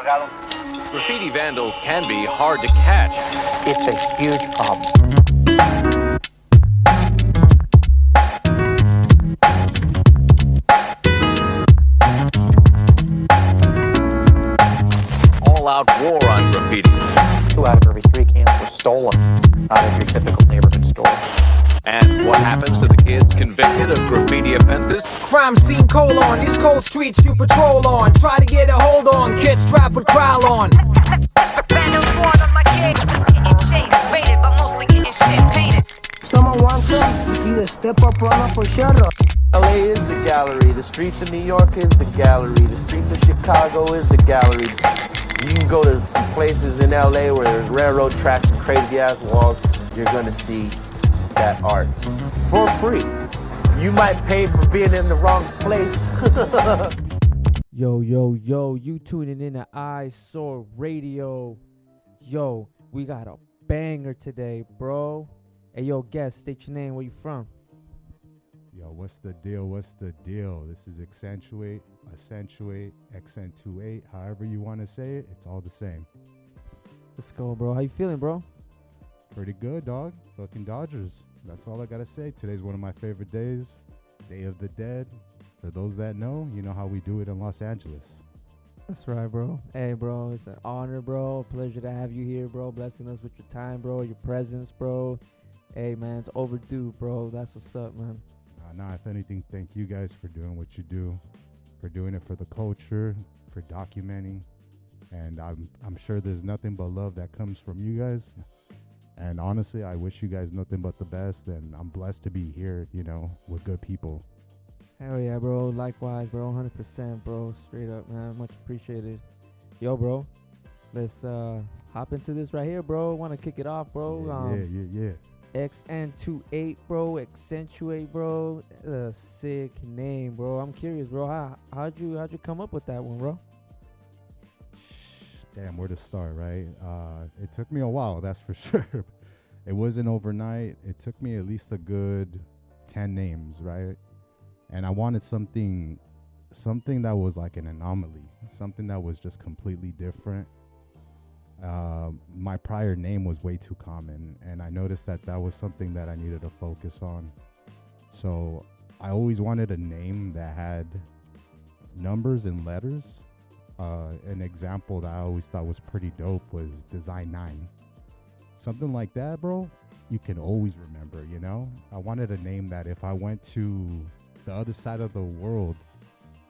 Graffiti vandals can be hard to catch. It's a huge problem. All-out war on graffiti. 2 out of every 3 cans were stolen out of your typical neighborhood store. And what happens to the kids convicted of graffiti offenses? Crime scene colon, these cold streets you patrol on. Try to get a hold on, kids strapped with growl on. Vandals born on my kid, getting chased, baited, but mostly getting shit painted. Someone wants them, either step up, run up, or shut up. LA is the gallery, the streets of New York is the gallery, the streets of Chicago is the gallery. You can go to some places in LA where there's railroad tracks and crazy ass walls, you're gonna see that art for free. You might pay for being in the wrong place. Yo, you tuning in to Eyesore Radio. Yo, we got a banger today, bro. Hey, yo, guest, state your name, where you from? Yo, what's the deal? This is Accentuate, XN28, however you want to say it, it's all the same. Let's go, bro. How you feeling, bro? Pretty good, dog. Fucking Dodgers. That's all I gotta say. Today's one of my favorite days. Day of the Dead. For those that know, you know how we do it in Los Angeles. That's right, bro. Hey, bro, it's an honor, bro. A pleasure to have you here, bro. Blessing us with your time, bro. Your presence, bro. Hey, man, it's overdue, bro. That's what's up, man. Nah, if anything, thank you guys for doing what you do, for doing it for the culture, for documenting. And I'm sure there's nothing but love that comes from you guys. And honestly, I wish you guys nothing but the best. And I'm blessed to be here, you know, with good people. Hell yeah, bro. Likewise, bro. 100%, bro. Straight up, man. Much appreciated. Yo, bro. Let's hop into this right here, bro. Want to kick it off, bro. Yeah. XN28, bro. Accentuate, bro. A sick name, bro. I'm curious, bro. How'd you come up with that one, bro? Damn, where to start, right? It took me a while, that's for sure. It wasn't overnight. It took me at least a good 10 names, right? And I wanted something that was like an anomaly, something that was just completely different. My prior name was way too common, and I noticed that was something that I needed to focus on. So I always wanted a name that had numbers and letters. An example that I always thought was pretty dope was Design 9. Something like that, bro, you can always remember, you know? I wanted a name that if I went to the other side of the world,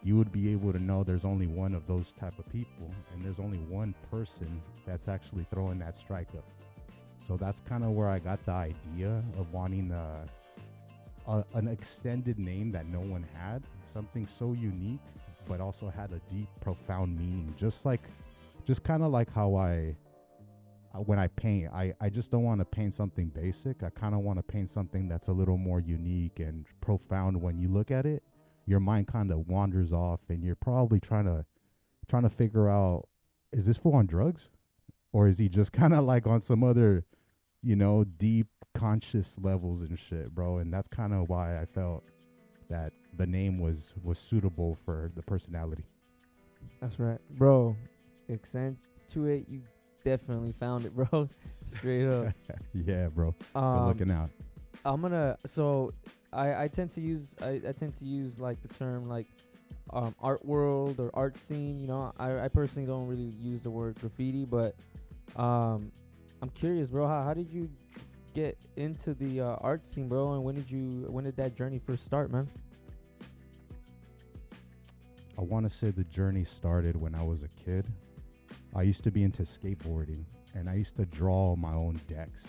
you would be able to know there's only one of those type of people, and there's only one person that's actually throwing that strike up. So that's kind of where I got the idea of wanting an extended name that no one had, something so unique, but also had a deep, profound meaning. Just kind of like how when I paint, I just don't want to paint something basic. I kind of want to paint something that's a little more unique and profound. When you look at it, your mind kind of wanders off, and you're probably trying to figure out, is this fool on drugs, or is he just kind of like on some other, you know, deep conscious levels and shit, bro? And that's kind of why I felt that the name was suitable for the personality. That's right, bro. Accentuate, you definitely found it, bro. Straight up. Yeah, bro. Good looking out. I tend to use like the term like art world or art scene. You know, I personally don't really use the word graffiti, but I'm curious, bro. How did you get into the art scene, bro? And when did that journey first start, man? I want to say the journey started when I was a kid. I used to be into skateboarding, and I used to draw my own decks.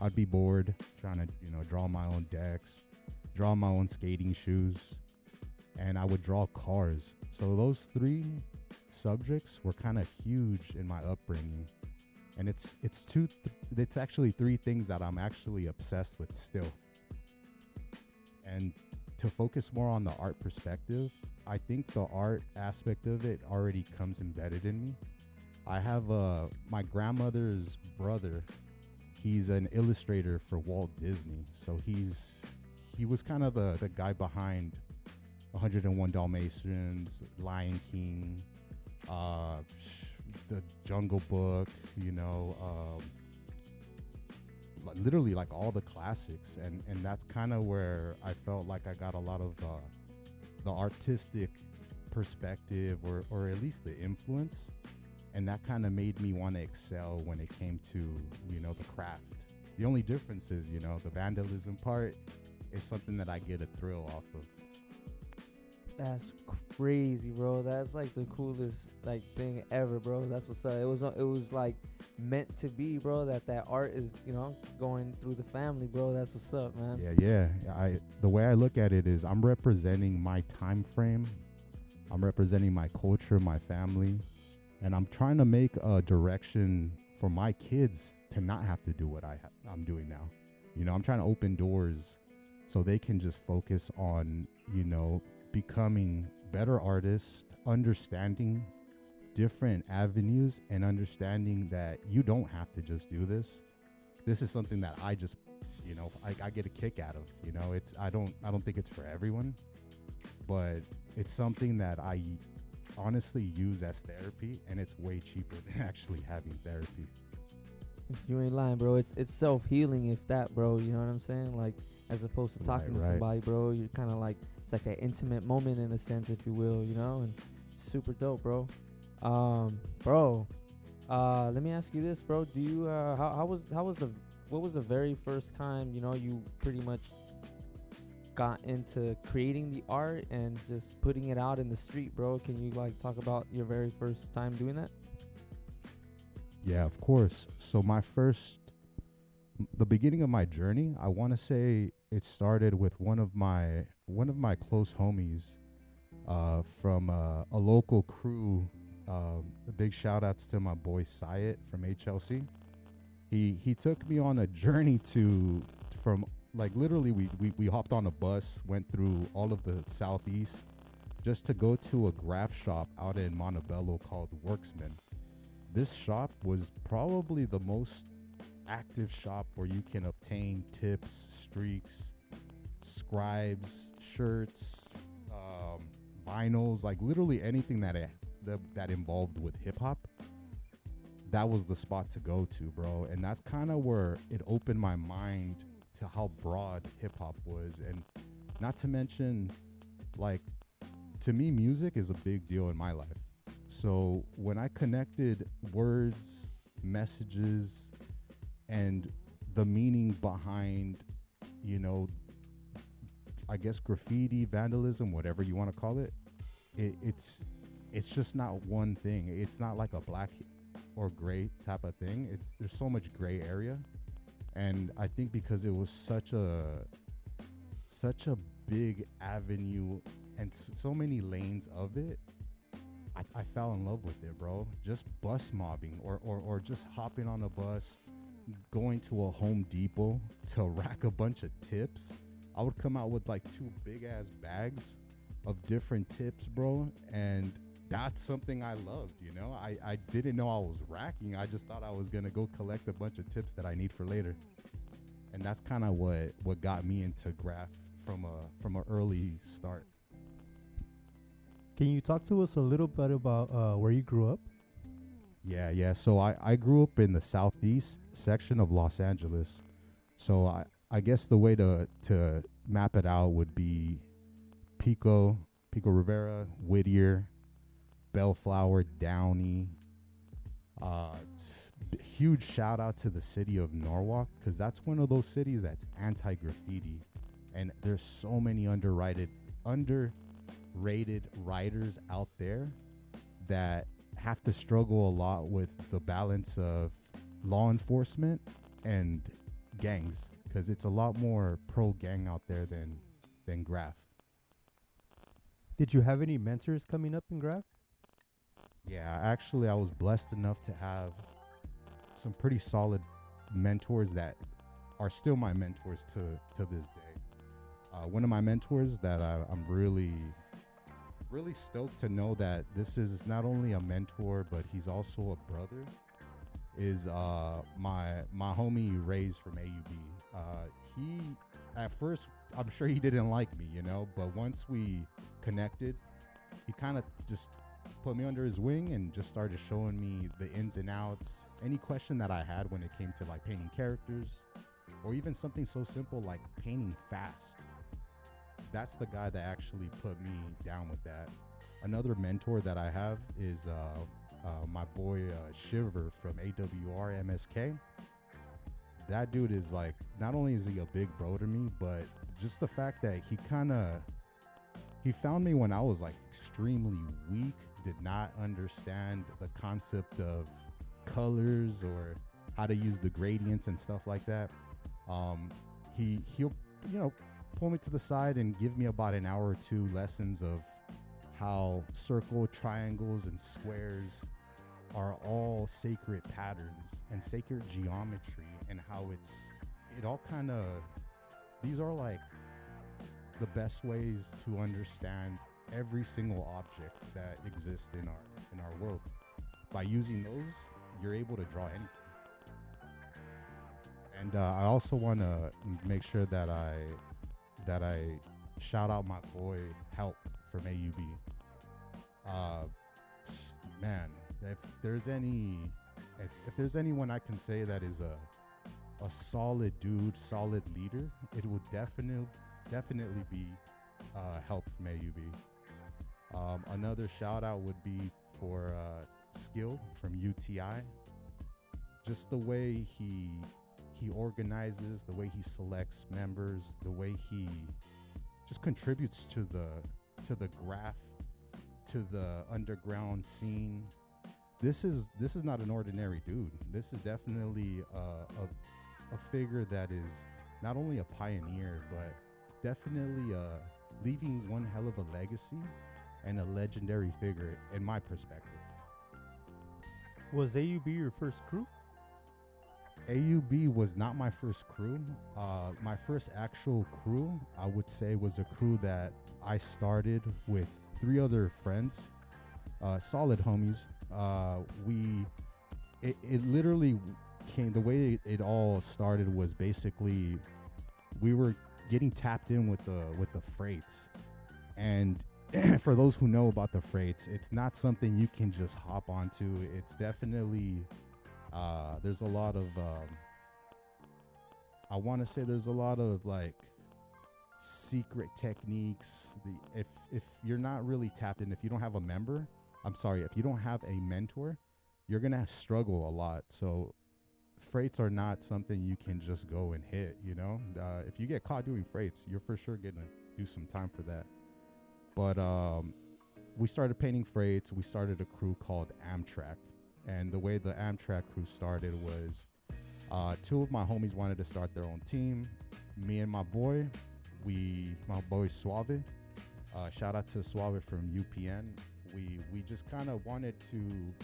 I'd be bored trying to, you know, draw my own decks, draw my own skating shoes, and I would draw cars. So those 3 subjects were kind of huge in my upbringing. And it's actually 3 things that I'm actually obsessed with still. And to focus more on the art perspective, I think the art aspect of it already comes embedded in me. I have my grandmother's brother. He's an illustrator for Walt Disney. So he was kind of the guy behind 101 Dalmatians, Lion King, the Jungle Book, literally like all the classics, and that's kind of where I felt like I got a lot of the artistic perspective, or at least the influence, and that kind of made me want to excel when it came to the craft. The only difference is the vandalism part is something that I get a thrill off of. That's crazy, bro. That's like the coolest like thing ever, bro. That's what's up. It was like meant to be, bro. That art is going through the family, bro. That's what's up, man. Yeah. The way I look at it is I'm representing my time frame. I'm representing my culture, my family, and I'm trying to make a direction for my kids to not have to do what I'm doing now. I'm trying to open doors so they can just focus on, becoming better artists, understanding different avenues, and understanding that you don't have to just do this. This is something that I just, I get a kick out of. I don't think it's for everyone, but it's something that I honestly use as therapy, and it's way cheaper than actually having therapy. You ain't lying, bro. It's self-healing, if that, bro. You know what I'm saying? Like, as opposed to talking to somebody, bro. You're kind of like, it's like that intimate moment in a sense, if you will, and it's super dope, bro. Bro, let me ask you this, bro. Do you what was the very first time you pretty much got into creating the art and just putting it out in the street, bro? Can you like talk about your very first time doing that? Yeah, of course. So the beginning of my journey, I want to say it started with one of my close homies from a local crew. Big shout outs to my boy Syed from HLC. He took me on a journey from like literally we hopped on a bus, went through all of the southeast just to go to a graff shop out in Montebello called Worksman. This shop was probably the most active shop where you can obtain tips, streaks, scribes, shirts, vinyls, like literally anything that involved with hip hop. That was the spot to go to, bro. And that's kind of where it opened my mind to how broad hip hop was. And not to mention, like, to me, music is a big deal in my life. So when I connected words, messages, and the meaning behind, I guess graffiti, vandalism, whatever you want to call it, it's just not one thing. It's not like a black or gray type of thing. There's so much gray area, and I think because it was such a big avenue and so many lanes of it, I fell in love with it, bro. Just bus mobbing or just hopping on a bus, going to a Home Depot to rack a bunch of tips. I would come out with like 2 big ass bags of different tips, bro, and that's something I loved, I didn't know I was racking. I just thought I was gonna go collect a bunch of tips that I need for later, and that's kind of what got me into graff from an early start. Can you talk to us a little bit about where you grew up? Yeah. So I grew up in the southeast section of Los Angeles. So I guess the way to map it out would be Pico Rivera, Whittier, Bellflower, Downey. Huge shout out to the city of Norwalk, because that's one of those cities that's anti-graffiti, and there's so many underrated writers out there that have to struggle a lot with the balance of law enforcement and gangs, because it's a lot more pro-gang out there than graff. Did you have any mentors coming up in graff? Yeah, actually, I was blessed enough to have some pretty solid mentors that are still my mentors to this day. One of my mentors that I'm really stoked to know that this is not only a mentor, but he's also a brother, is my homie Ray's from AUB. He, at first, I'm sure he didn't like me, but once we connected, he kind of just put me under his wing and just started showing me the ins and outs. Any question that I had when it came to like painting characters, or even something so simple like painting fast. That's the guy that actually put me down with that. Another mentor that I have is my boy Shiver from AWR MSK. That dude is like, not only is he a big bro to me, but just the fact that he found me when I was like extremely weak, did not understand the concept of colors or how to use the gradients and stuff like that. He'll pull me to the side and give me about an hour or two lessons of how circle, triangles, and squares are all sacred patterns and sacred geometry, and how it all kind of, these are like the best ways to understand every single object that exists in our world. By using those, you're able to draw anything. And I also want to make sure that I shout out my boy Help from AUB. Man, if there's anyone I can say that is a solid dude, solid leader, it would definitely be Help from AUB. Another shout out would be for Skill from UTI. Just the way he organizes, the way he selects members, the way he just contributes to the graff, to the underground scene. This is not an ordinary dude. This is definitely a figure that is not only a pioneer, but definitely leaving one hell of a legacy and a legendary figure in my perspective. Was AUB your first crew? AUB was not my first crew. My first actual crew, I would say, was a crew that I started with 3 other friends, solid homies. It literally came, the way it all started was basically we were getting tapped in with the freights. And for those who know about the freights, it's not something you can just hop onto. It's definitely there's a lot of I want to say there's a lot of like secret techniques. If you're not really tapped in, if you don't have a member, if you don't have a mentor, you're gonna struggle a lot. So freights are not something you can just go and hit, if you get caught doing freights, you're for sure gonna do some time for that. But we started painting freights. We started a crew called AMTRAK. And the way the AMTRAK crew started was 2 of my homies wanted to start their own team. Me and my boy Suave. Shout out to Suave from UPN. We just kind of wanted to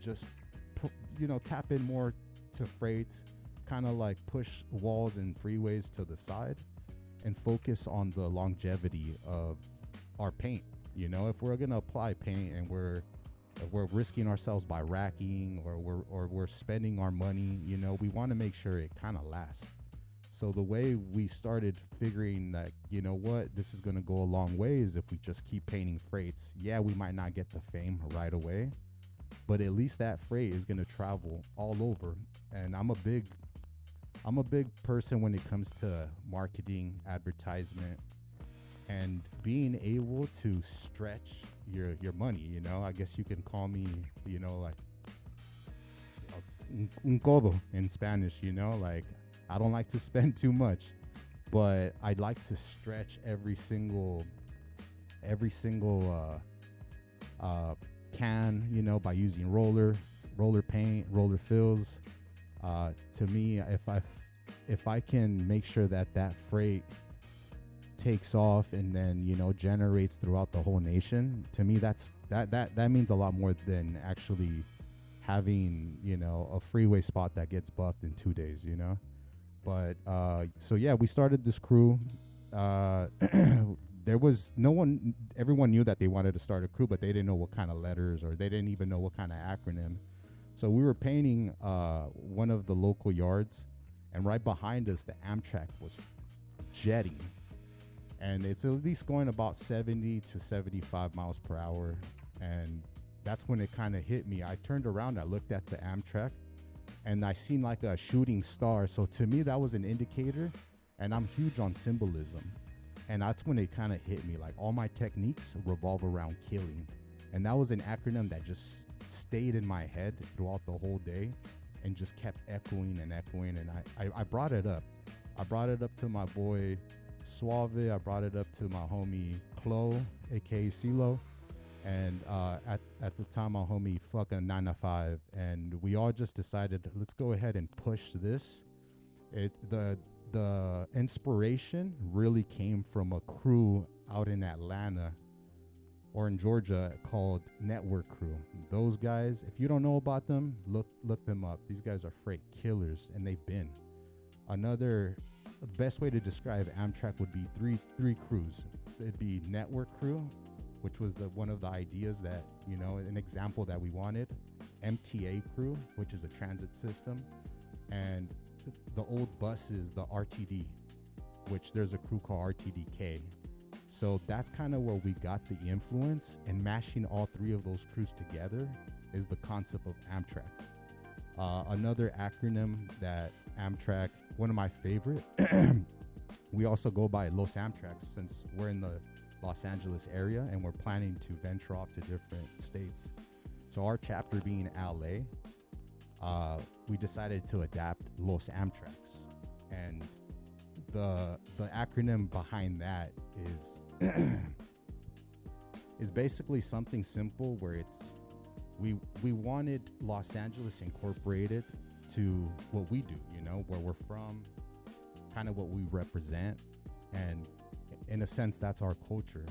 just tap in more to freights, kind of like push walls and freeways to the side and focus on the longevity of our paint. If we're gonna apply paint and we're risking ourselves by racking or we're spending our money, we want to make sure it kind of lasts. So the way we started figuring that, this is going to go a long way is if we just keep painting freights. Yeah, we might not get the fame right away, but at least that freight is going to travel all over. And I'm a big person when it comes to marketing, advertisement, and being able to stretch your money. I guess you can call me, like un codo in Spanish. Like I don't like to spend too much, but I'd like to stretch every single can, by using roller paint, roller fills. To me, if I can make sure that freight takes off and then generates throughout the whole nation, to me that means a lot more than actually having a freeway spot that gets buffed in 2 days. But so yeah, we started this crew. There was everyone knew that they wanted to start a crew, but they didn't know what kind of letters, or they didn't even know what kind of acronym. So we were painting one of the local yards, and right behind us the Amtrak was jetting. And it's at least going about 70 to 75 miles per hour. And that's when it kind of hit me. I turned around, I looked at the Amtrak, and I seen like a shooting star. So to me, that was an indicator, and I'm huge on symbolism. And that's when it kind of hit me, like all my techniques revolve around killing. And that was an acronym that just stayed in my head throughout the whole day and just kept echoing and echoing. And I brought it up. I brought it up to my boy Suave. I brought it up to my homie Chloe, aka CeeLo. And at the time, my homie fucking 905. And we all just decided, let's go ahead and push this. The inspiration really came from a crew out in Atlanta or in Georgia called Network Crew. Those guys, if you don't know about them, look them up. These guys are freight killers, and they've been. The best way to describe Amtrak would be three crews. It'd be Network Crew, which was one of the ideas that, an example that we wanted. MTA Crew, which is a transit system, and the old buses, the RTD, which there's a crew called RTDK. So that's kind of where we got the influence, and mashing all three of those crews together is the concept of Amtrak. Another acronym that Amtrak, one of my favorite, we also go by Los Amtraks since we're in the Los Angeles area and we're planning to venture off to different states. So our chapter being LA, we decided to adapt Los Amtraks, and the acronym behind that is basically something simple where it's we wanted Los Angeles incorporated to what we do, where we're from, kind of what we represent, and in a sense that's our culture.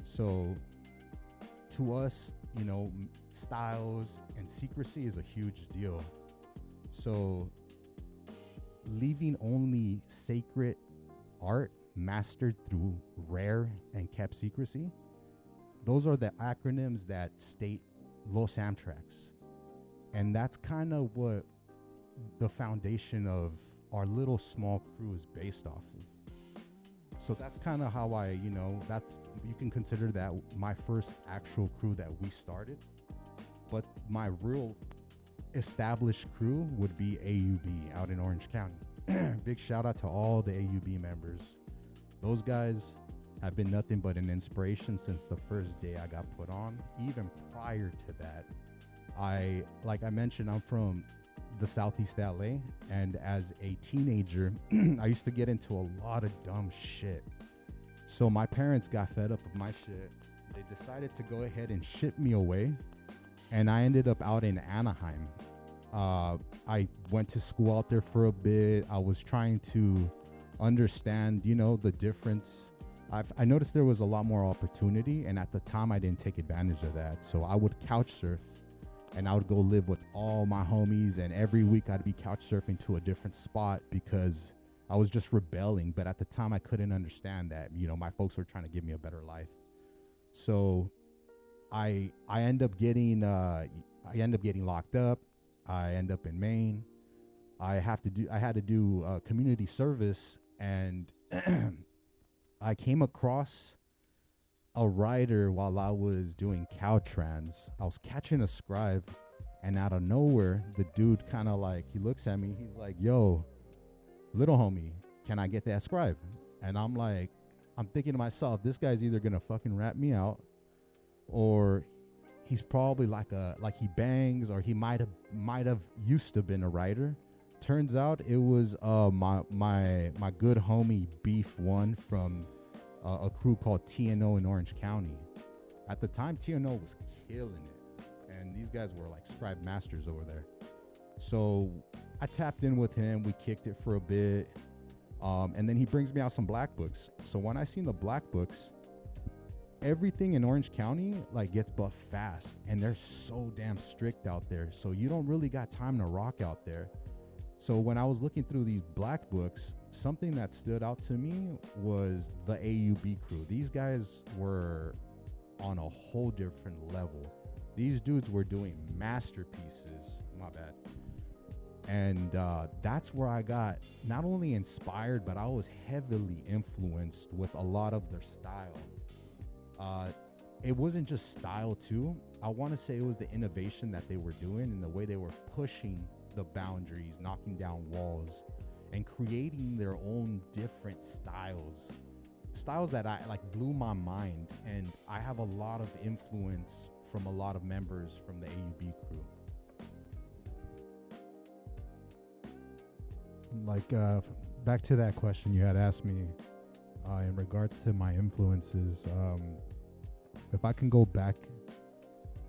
So to us, styles and secrecy is a huge deal. So leaving only sacred art mastered through rare and kept secrecy, those are the acronyms that state Los Amtraks. And that's kind of what the foundation of our little small crew is based off of. So that's kind of how you can consider that my first actual crew that we started. But my real established crew would be AUB out in Orange County. Big shout out to all the AUB members. Those guys have been nothing but an inspiration since the first day I got put on. Even prior to that, like I mentioned, I'm from the Southeast LA, and as a teenager, I used to get into a lot of dumb shit. So my parents got fed up with my shit. They decided to go ahead and ship me away, and I ended up out in Anaheim. I went to school out there for a bit. I was trying to understand, the difference. I noticed there was a lot more opportunity, and at the time I didn't take advantage of that. So I would couch surf, and I would go live with all my homies, and every week I'd be couch surfing to a different spot because I was just rebelling. But at the time I couldn't understand that, my folks were trying to give me a better life. So I end up getting locked up. I end up in Maine. I had to do community service, and I came across a rider while I was doing Caltrans. I was catching a scribe, and out of nowhere, the dude kind of he looks at me. He's like, "Yo, little homie, can I get that scribe?" And I'm thinking to myself, this guy's either gonna fucking rat me out, or he's probably like he bangs, or he might have used to been a writer. Turns out it was my good homie Beef One from a crew called TNO in Orange County. At the time, TNO was killing it, and these guys were like scribe masters over there. So I tapped in with him. We kicked it for a bit, and then he brings me out some black books. So when I seen the black books, everything in Orange County gets buffed fast, and they're so damn strict out there. So you don't really got time to rock out there. So when I was looking through these black books, something that stood out to me was the AUB crew. These guys were on a whole different level. These dudes were doing masterpieces. My bad. And that's where I got not only inspired, but I was heavily influenced with a lot of their style. it wasn't just style too. I want to say it was the innovation that they were doing and the way they were pushing the boundaries, knocking down walls, and creating their own different styles that I like blew my mind. And I have a lot of influence from a lot of members from the AUB crew. Like back to that question you had asked me in regards to my influences, if I can go back,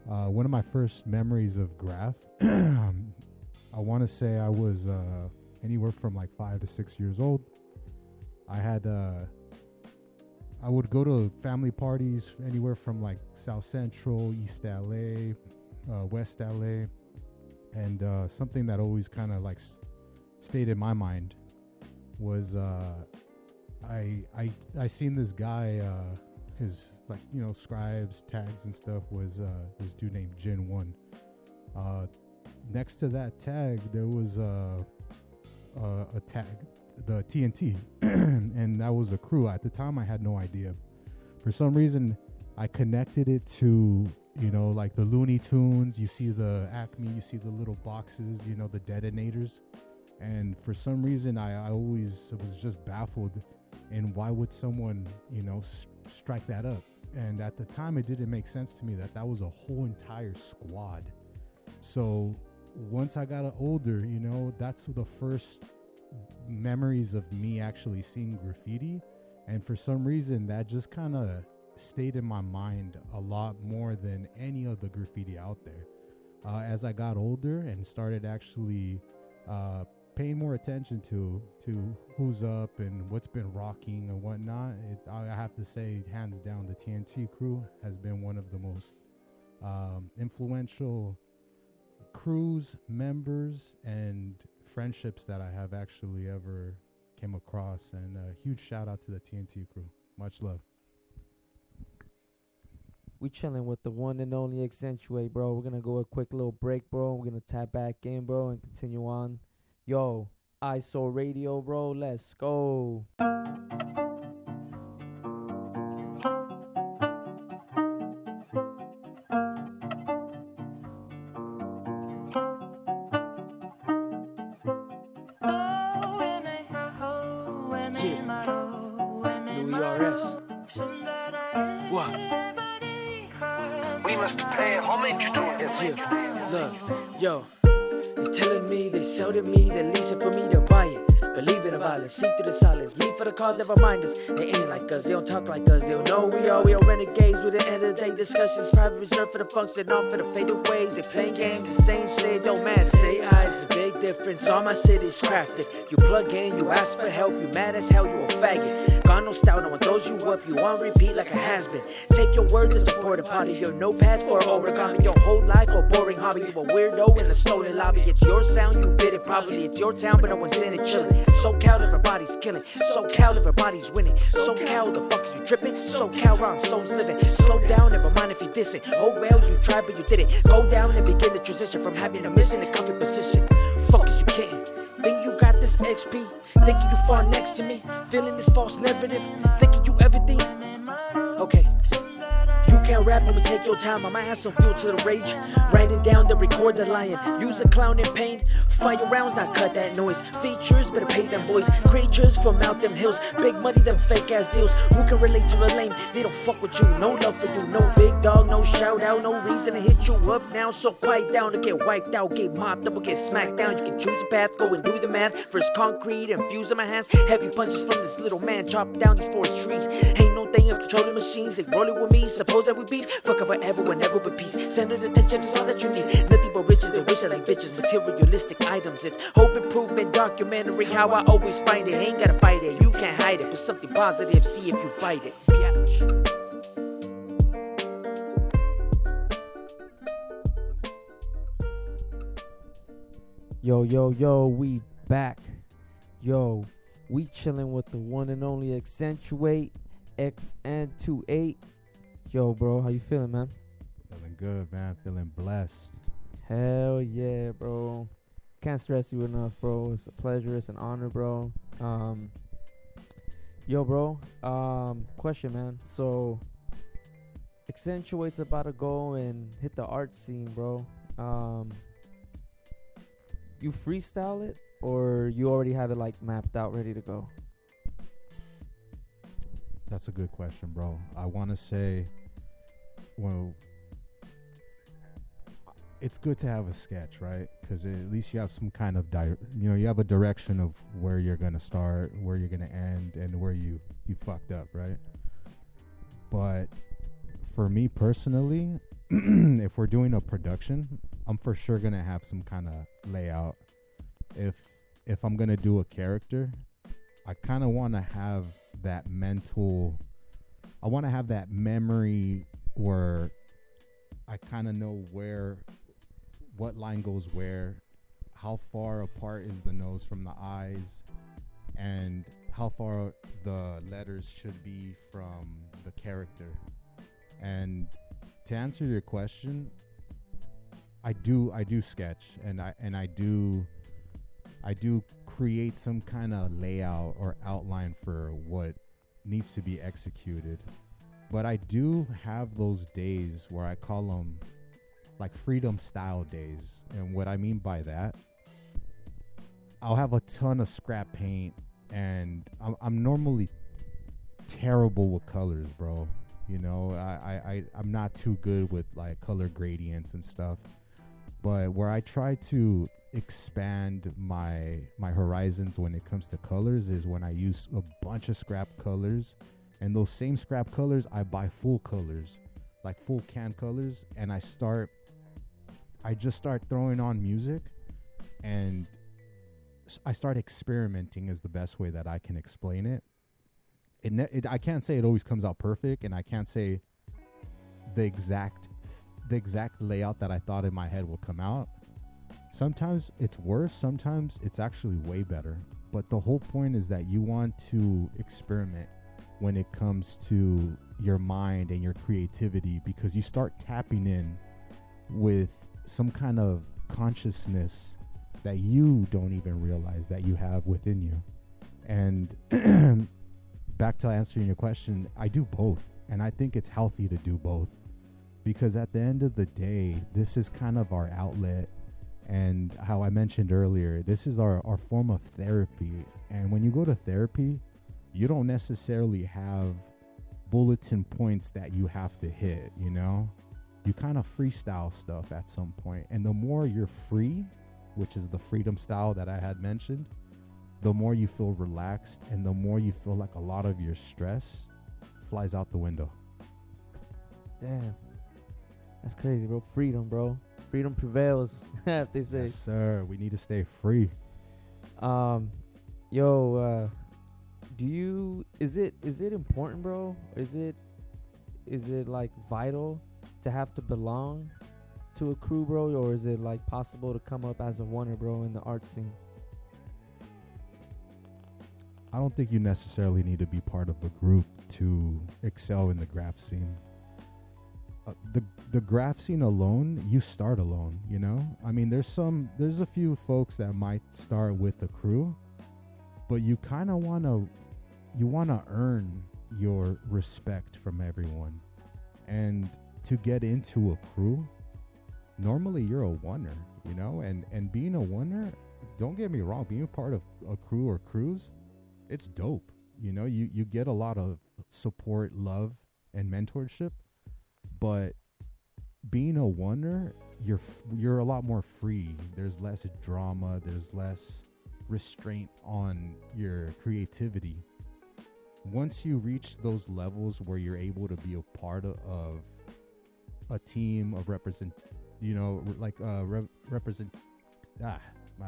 one of my first memories of graff, I want to say I was anywhere from like 5 to 6 years old. I would go to family parties anywhere from like South Central, East LA, West LA, and something that always kind of like stayed in my mind was I seen this guy, his like, you know, scribes, tags and stuff was this dude named Jin 1. Next to that tag there was a tag, the TNT, and that was a crew. At the time I had no idea. For some reason I connected it to, you know, like the Looney Tunes. You see the Acme, you see the little boxes, you know, the detonators. And for some reason I always was just baffled in why would someone, you know, strike that up. And at the time it didn't make sense to me that was a whole entire squad. So once I got older, you know, that's the first memories of me actually seeing graffiti. And for some reason that just kind of stayed in my mind a lot more than any of the graffiti out there. As I got older and started actually paying more attention to who's up and what's been rocking and whatnot, I have to say, hands down, the TNT crew has been one of the most influential crews, members, and friendships that I have actually ever came across. And a huge shout out to the TNT crew. Much love. We chilling with the one and only Accentuate, bro. We're gonna go a quick little break, bro. We're gonna tap back in, bro, and continue on. Yo, Eyesore Radio, bro. Let's go. Yo, they telling me, they sell to me, they leasing for me to buy it. Believe in the violence, see through the silence. Bleed for the cause, never mind us. They ain't like us, they don't talk like us. They don't know we are renegades. With the end of the day, discussions private, reserved for the function, off for the faded ways. They playing games, the same shit, don't matter. Say eyes, a big difference. All my shit is crafted. You plug in, you ask for help, you mad as hell, you a faggot. Got no style, no one throws you up, you on repeat like a has-been. Take your words as a porta potty, your notepads for origami. Your whole life a boring hobby, you a weirdo in a stolen lobby. It's your sound, you bid it probably. It's your town, but no one's in it chillin'. SoCal, everybody's killing. SoCal, everybody's winning. SoCal, the fuck is you tripping? SoCal, wrong souls living. Slow down, never mind if you dissing. Oh well, you tried but you didn't. Go down and begin the transition from having a mission to comfy position. Fuck is you kidding? Think you got this XP? Thinking you far next to me? Feeling this false narrative? Thinking you everything? Okay. You can't rap when we take your time. I might have some fuel to the rage. Write it down, then record the lion. Use a clown in pain. Fire rounds, not cut that noise. Features, better pay them boys. Creatures from out them hills. Big money, them fake ass deals. Who can relate to a lame? They don't fuck with you. No love for you. No big dog, no shout out. No reason to hit you up now. So quiet down to get wiped out. Get mopped up or get smacked down. You can choose a path, go and do the math. First concrete, infuse in my hands. Heavy punches from this little man. Chop down these forest trees. Ain't no thing of controlling machines. They rolling with me. Suppose that we beef. Fuck forever, whenever but peace. Centered attention is all that you need. Nothing but riches and wishes like bitches. Materialistic items. It's hope improvement documentary. How I always find it. Ain't gotta fight it. You can't hide it. But something positive. See if you bite it. Biatch. Yo, we back. Yo, we chilling with the one and only Accentuate, XN28. Yo, bro, how you feeling, man? Feeling good, man. Feeling blessed. Hell yeah, bro. Can't stress you enough, bro. It's a pleasure. It's an honor, bro. Yo, bro. Question, man. So, Accentuate's about to go and hit the art scene, bro. You freestyle it, or you already have it like mapped out, ready to go? That's a good question, bro. I want to say, well, it's good to have a sketch, right? Because at least you have some kind of, you have a direction of where you're going to start, where you're going to end, and where you fucked up, right? But for me personally, if we're doing a production, I'm for sure going to have some kind of layout. If I'm going to do a character, I kind of want to have that I want to have that memory where I kind of know what line goes where, how far apart is the nose from the eyes, and how far the letters should be from the character. And to answer your question, I do sketch, and I do create some kind of layout or outline for what needs to be executed. But I do have those days where I call them like freedom style days. And what I mean by that, I'll have a ton of scrap paint, and I'm normally terrible with colors, bro. I'm not too good with like color gradients and stuff. But where I try to expand my horizons when it comes to colors is when I use a bunch of scrap colors, and those same scrap colors I buy full colors, like full can colors, and I just start throwing on music, and I start experimenting is the best way that I can explain it. I can't say it always comes out perfect, and I can't say the exact layout that I thought in my head will come out. Sometimes it's worse, sometimes it's actually way better. But the whole point is that you want to experiment when it comes to your mind and your creativity, because you start tapping in with some kind of consciousness that you don't even realize that you have within you. And back to answering your question, I do both. And I think it's healthy to do both, because at the end of the day, this is kind of our outlet. And how I mentioned earlier, this is our form of therapy. And when you go to therapy, you don't necessarily have bulletin points that you have to hit, You kind of freestyle stuff at some point. And the more you're free, which is the freedom style that I had mentioned, the more you feel relaxed, and the more you feel like a lot of your stress flies out the window. Damn. That's crazy, bro. Freedom, bro. Freedom prevails, if they say. Yes, sir. We need to stay free. Is it important, bro? Is it like vital to have to belong to a crew, bro? Or is it like possible to come up as a oneer, bro, in the art scene? I don't think you necessarily need to be part of a group to excel in the graff scene. The graff scene alone, you start alone, I mean, there's a few folks that might start with a crew, but you kind of want to earn your respect from everyone. And to get into a crew, normally you're a oneer, and being a oneer, don't get me wrong, being a part of a crew or crews, it's dope. You get a lot of support, love, and mentorship. But being a oneer, you're a lot more free. There's less drama. There's less restraint on your creativity. Once you reach those levels where you're able to be a part of a team of represent, my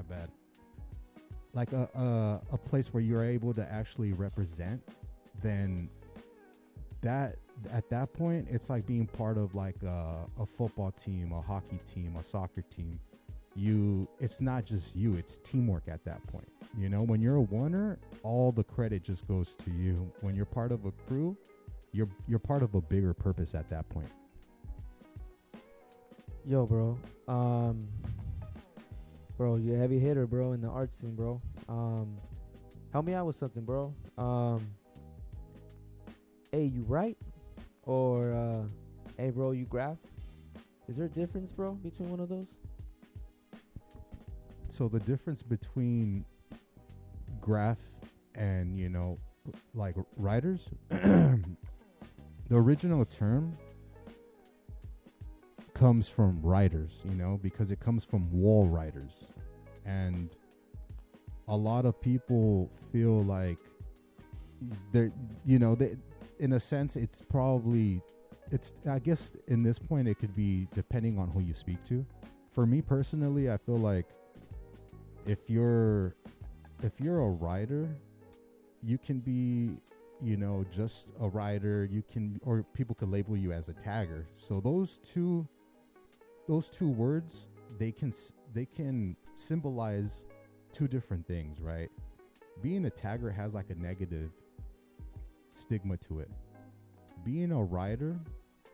bad. Like a place where you're able to actually represent, then at that point, it's like being part of like a football team, a hockey team, a soccer team. It's not just you, it's teamwork at that point. When you're a oneer, all the credit just goes to you. When you're part of a crew, you're part of a bigger purpose at that point. Yo, bro. Bro, you're a heavy hitter, bro, in the art scene, bro. Help me out with something, bro. A, you write? Or Hey, bro, you graff? Is there a difference, bro, between one of those? So the difference between graff and, like writers, the original term comes from writers, because it comes from wall writers. And a lot of people feel like they're, they, in a sense, I guess in this point it could be depending on who you speak to. For me personally, I feel like if you're a writer, you can be, just a writer. Or people could label you as a tagger. So those two words, they can symbolize two different things, right? Being a tagger has like a negative stigma to it. Being a writer,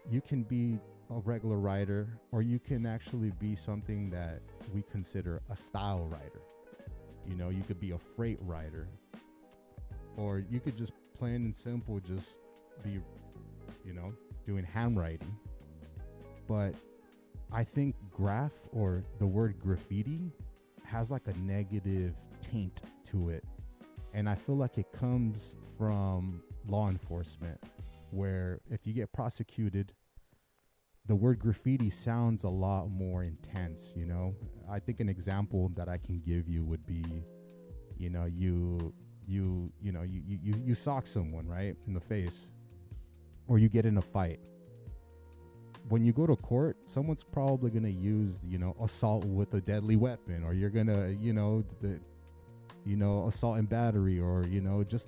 you can be a regular writer, or you can actually be something that we consider a style writer. You could be a freight writer, or you could just plain and simple just be, doing handwriting. But I think graff, or the word graffiti, has like a negative taint to it. And I feel like it comes from law enforcement, where if you get prosecuted, the word graffiti sounds a lot more intense, I think an example that I can give you would be, you sock someone, right, in the face, or you get in a fight. When you go to court, someone's probably going to use, assault with a deadly weapon, or you're going to, assault and battery, or, just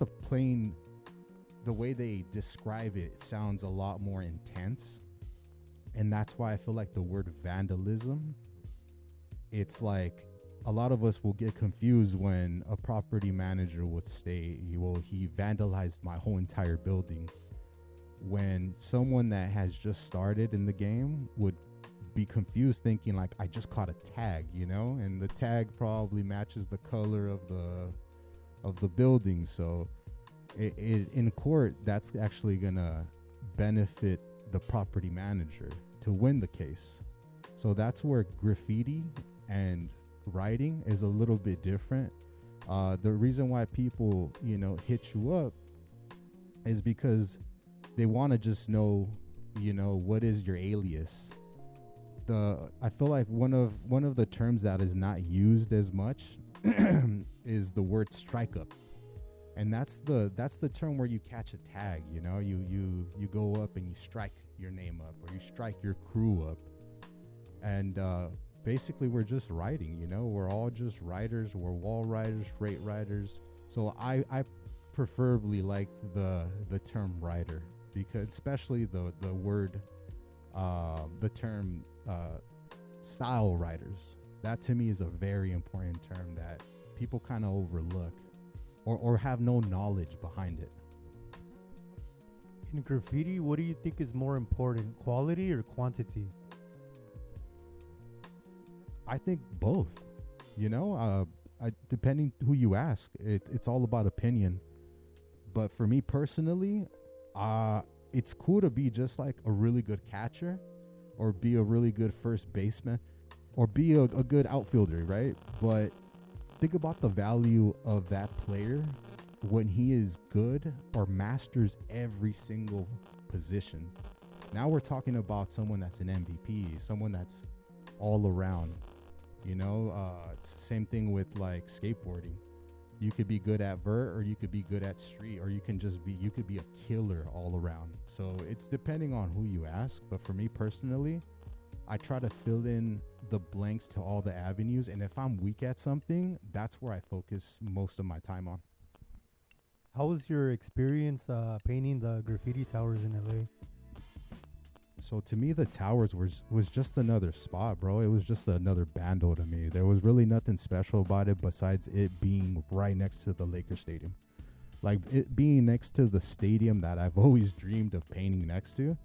the way they describe it sounds a lot more intense. And that's why I feel like the word vandalism, it's like a lot of us will get confused when a property manager would state, he vandalized my whole entire building. When someone that has just started in the game would be confused, thinking like, I just caught a tag, and the tag probably matches the color of the building. So in court, that's actually gonna benefit the property manager to win the case. So that's where graffiti and writing is a little bit different. The reason why people, hit you up is because they want to just know, what is your alias. I feel like one of the terms that is not used as much is the word strike up. And that's the term where you catch a tag, you go up and you strike your name up, or you strike your crew up. And basically we're just writing, we're all just writers. We're wall writers, freight writers. So I preferably like the term writer, because especially the word, the term style writers. That to me is a very important term that people kind of overlook, or have no knowledge behind it. In graffiti, what do you think is more important, quality or quantity? I think both. Depending who you ask, it's all about opinion. But for me personally, it's cool to be just like a really good catcher, or be a really good first baseman, or be a good outfielder, right? But think about the value of that player when he is good or masters every single position. Now we're talking about someone that's an MVP, someone that's all around. It's the same thing with like skateboarding. You could be good at vert, or you could be good at street, or you could be a killer all around. So it's depending on who you ask. But for me personally, I try to fill in the blanks to all the avenues. And if I'm weak at something, that's where I focus most of my time on. How was your experience painting the graffiti towers in LA? So to me, the towers was just another spot, bro. It was just another bando to me. There was really nothing special about it besides it being right next to the Lakers stadium. Like, it being next to the stadium that I've always dreamed of painting next to.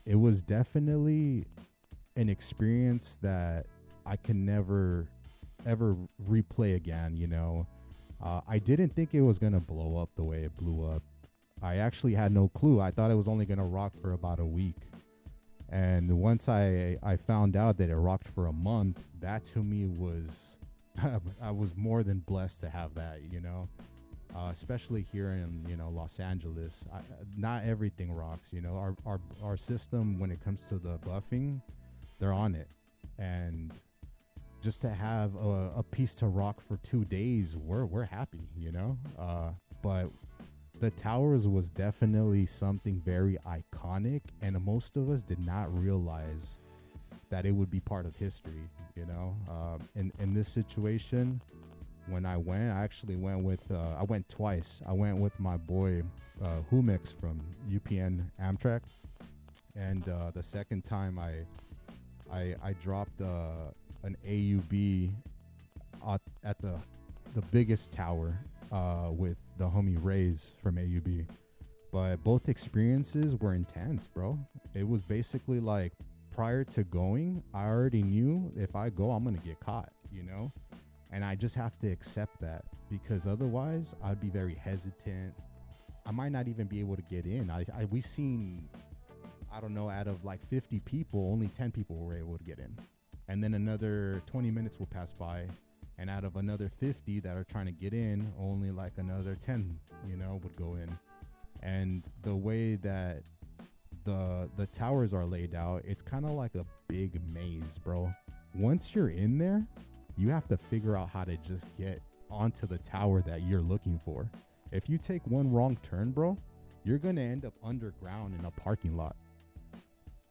It was definitely an experience that I can never, ever replay again, I didn't think it was going to blow up the way it blew up. I actually had no clue. I thought it was only going to rock for about a week. And once I found out that it rocked for a month, that to me was I was more than blessed to have that, you know. Especially here in, you know, Los Angeles. Not everything rocks, you know. Our system, when it comes to the buffing, they're on it. And just to have a piece to rock for 2 days, we're happy, you know. But the Towers was definitely something very iconic, and most of us did not realize that it would be part of history, you know. In this situation, when I actually went with, I went twice. I went with my boy, Humix from UPN Amtrak. And the second time I dropped an AUB at the biggest tower with the homie Rays from AUB. But both experiences were intense, bro. It was basically like, prior to going, I already knew if I go, I'm going to get caught, you know? And I just have to accept that, because otherwise I'd be very hesitant. I might not even be able to get in. We seen, I don't know, out of like 50 people, only 10 people were able to get in. And then another 20 minutes will pass by. And out of another 50 that are trying to get in, only like another 10, you know, would go in. And the way that the towers are laid out, it's kind of like a big maze, bro. Once you're in there, you have to figure out how to just get onto the tower that you're looking for. If you take one wrong turn, bro, you're going to end up underground in a parking lot.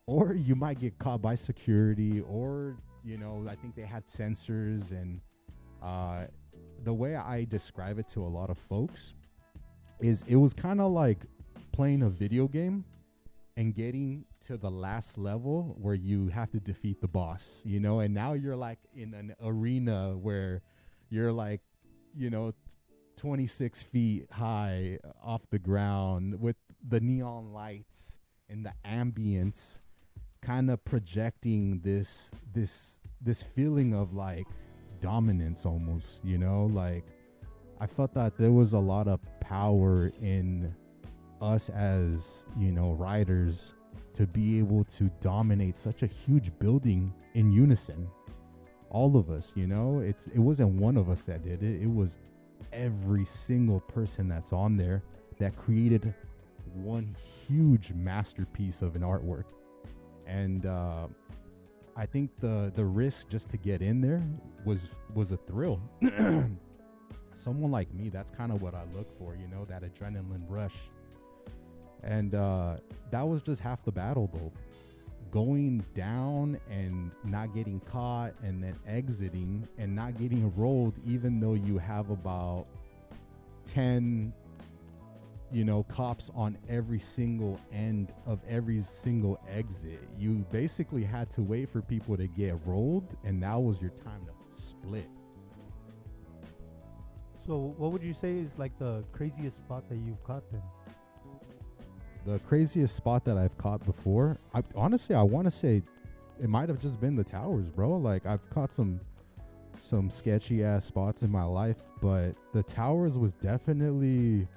Or you might get caught by security, or, you know, I think they had sensors. And the way I describe it to a lot of folks is it was kind of like playing a video game and getting to the last level where you have to defeat the boss, you know. And now you're like in an arena where you're like, you know, 26 feet high off the ground with the neon lights and the ambience kind of projecting this feeling of like dominance almost, you know. Like, I felt that there was a lot of power in us as, you know, riders to be able to dominate such a huge building in unison. All of us, you know, it wasn't one of us that did it. It was every single person that's on there that created one huge masterpiece of an artwork. And I think the risk just to get in there was a thrill. Someone like me, that's kind of what I look for, you know, that adrenaline rush. And that was just half the battle, though. Going down and not getting caught, and then exiting and not getting rolled, even though you have about 10, you know, cops on every single end of every single exit. You basically had to wait for people to get rolled, and that was your time to split. So what would you say is like the craziest spot that you've caught then? The craziest spot that I've caught before, honestly, I want to say it might have just been the towers, bro. Like, I've caught some sketchy ass spots in my life, but the towers was definitely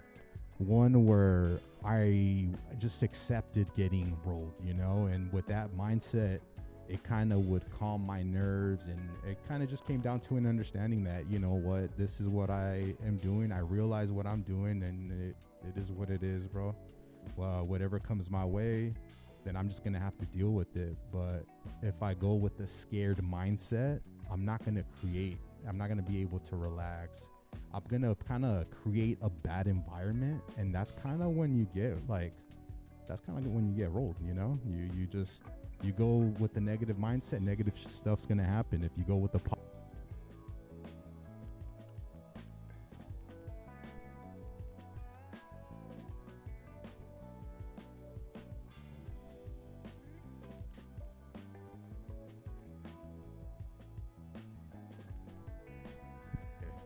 one where I just accepted getting rolled, you know. And with that mindset, it kind of would calm my nerves, and it kind of just came down to an understanding that, you know what, this is what I am doing. I realize what I'm doing, and it is what it is, bro. Well, whatever comes my way, then I'm just going to have to deal with it. But if I go with a scared mindset, I'm not going to be able to relax. I'm going to kind of create a bad environment. And that's kind of when you get when you get rolled, you know. You go with the negative mindset, negative stuff's going to happen. If you go with the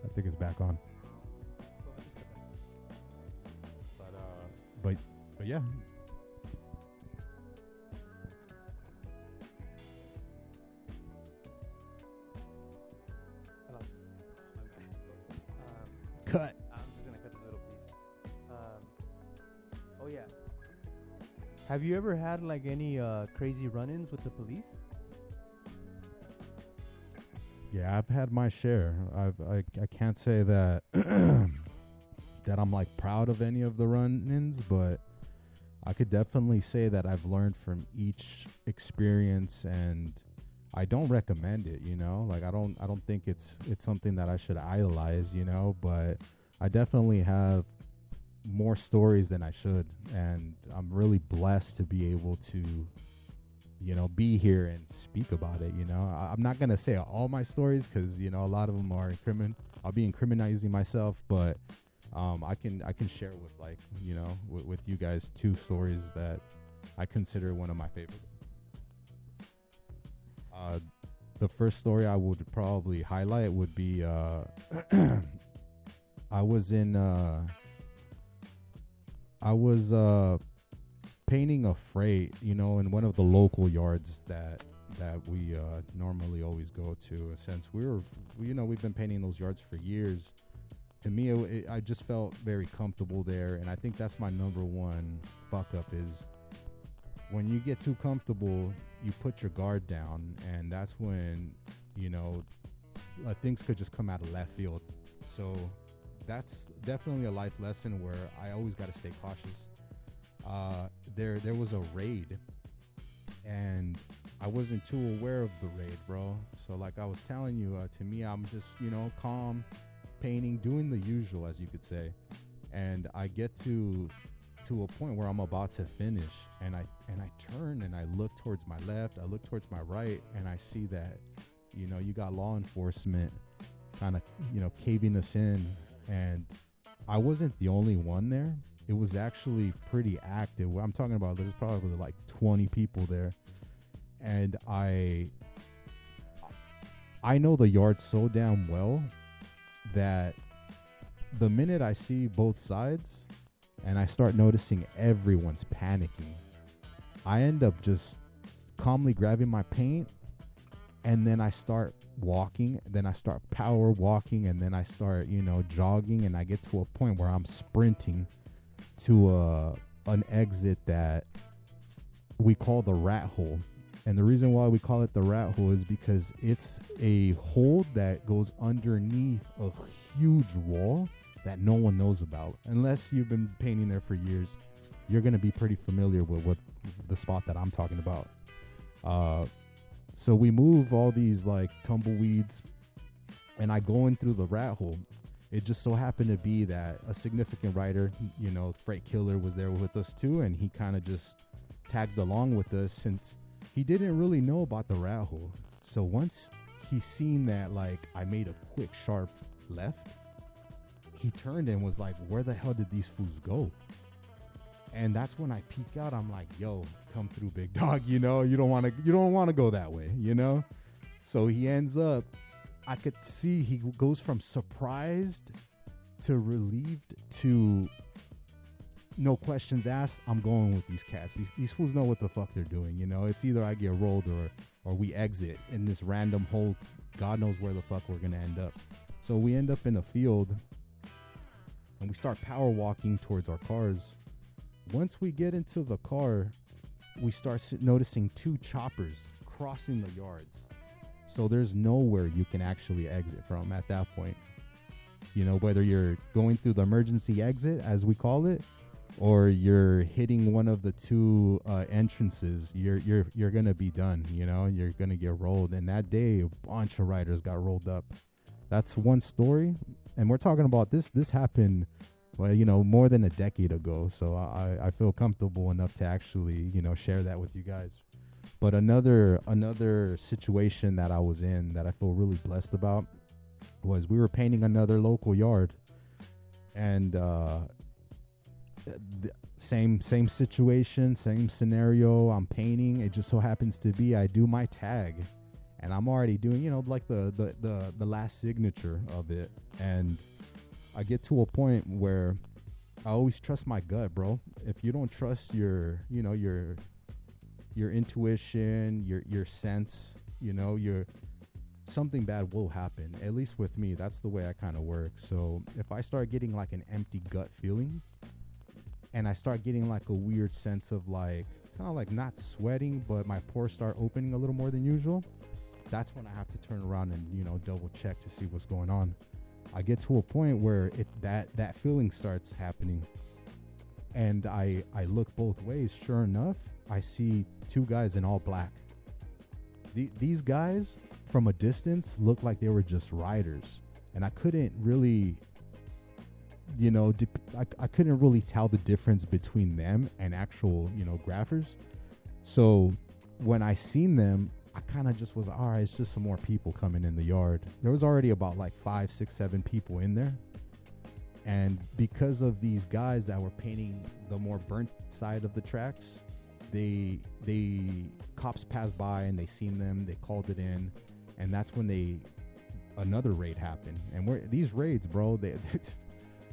I think it's back on. But yeah. Cut. I'm just gonna cut this little piece. Oh yeah. Have you ever had like any crazy run-ins with the police? Yeah, I've had my share. I can't say that that I'm like proud of any of the run-ins, but I could definitely say that I've learned from each experience, and I don't recommend it, you know? Like I don't think it's something that I should idolize, you know, but I definitely have more stories than I should, and I'm really blessed to be able to, you know, be here and speak about it, you know. I'm not going to say all my stories because, you know, a lot of them are I'll be incriminating myself, but I can share with, like, you know, with you guys 2 stories that I consider one of my favorites. The first story I would probably highlight would be I was painting a freight, you know, in one of the local yards that we normally always go to. Since we've been painting those yards for years. To me, I just felt very comfortable there, and I think that's my number one fuck up is when you get too comfortable, you put your guard down, and that's when, you know, things could just come out of left field. So that's definitely a life lesson where I always got to stay cautious. There was a raid, and I wasn't too aware of the raid, bro. So like I was telling you, to me, I'm just, you know, calm, painting, doing the usual, as you could say. And I get to a point where I'm about to finish, and I turn and I look towards my left, I look towards my right, and I see that, you know, you got law enforcement kind of, you know, caving us in. And I wasn't the only one there. It was actually pretty active. I'm talking about there's probably like 20 people there. And I know the yard so damn well that the minute I see both sides and I start noticing everyone's panicking, I end up just calmly grabbing my paint, and then I start walking, then I start power walking, and then I start, you know, jogging, and I get to a point where I'm sprinting to an exit that we call the rat hole. And the reason why we call it the rat hole is because it's a hole that goes underneath a huge wall that no one knows about. Unless you've been painting there for years, you're going to be pretty familiar with what the spot that I'm talking about. So we move all these like tumbleweeds, and I go in through the rat hole. It just so happened to be that a significant rider, you know, Freight Killer, was there with us too, and he kind of just tagged along with us since he didn't really know about the rat hole. So once he seen that, like, I made a quick sharp left, he turned and was like, where the hell did these fools go? And that's when I peek out. I'm like, yo, come through, big dog. You know, you don't want to go that way, you know? So he ends up, I could see he goes from surprised to relieved to no questions asked. I'm going with these cats. These fools know what the fuck they're doing, you know? It's either I get rolled or we exit in this random hole. God knows where the fuck we're going to end up. So we end up in a field, and we start power walking towards our cars. Once we get into the car, we start noticing 2 choppers crossing the yards. So there's nowhere you can actually exit from at that point. You know, whether you're going through the emergency exit, as we call it, or you're hitting one of the 2 entrances, you're gonna be done. You know, you're gonna get rolled. And that day, a bunch of riders got rolled up. That's one story, and we're talking about this happened, well, you know, more than a decade ago. So I feel comfortable enough to actually, you know, share that with you guys. But another situation that I was in that I feel really blessed about was we were painting another local yard, and same situation, same scenario. I'm painting. It just so happens to be I do my tag, and I'm already doing, you know, like the last signature of it, and I get to a point where I always trust my gut, bro. If you don't trust your intuition, your sense, you know, something bad will happen. At least with me, that's the way I kind of work. So if I start getting like an empty gut feeling, and I start getting like a weird sense of like kind of like not sweating, but my pores start opening a little more than usual, that's when I have to turn around and, you know, double check to see what's going on. I get to a point where that feeling starts happening, and I look both ways. Sure enough, I see two guys in all black. These guys from a distance looked like they were just riders, and I couldn't really, you know, I couldn't really tell the difference between them and actual, you know, graphers. So when I seen them, I kind of just was, all right, it's just some more people coming in the yard. There was already about like 5, 6, 7 people in there. And because of these guys that were painting the more burnt side of the tracks, the cops passed by and they seen them, they called it in, and that's when another raid happened. And these raids, bro,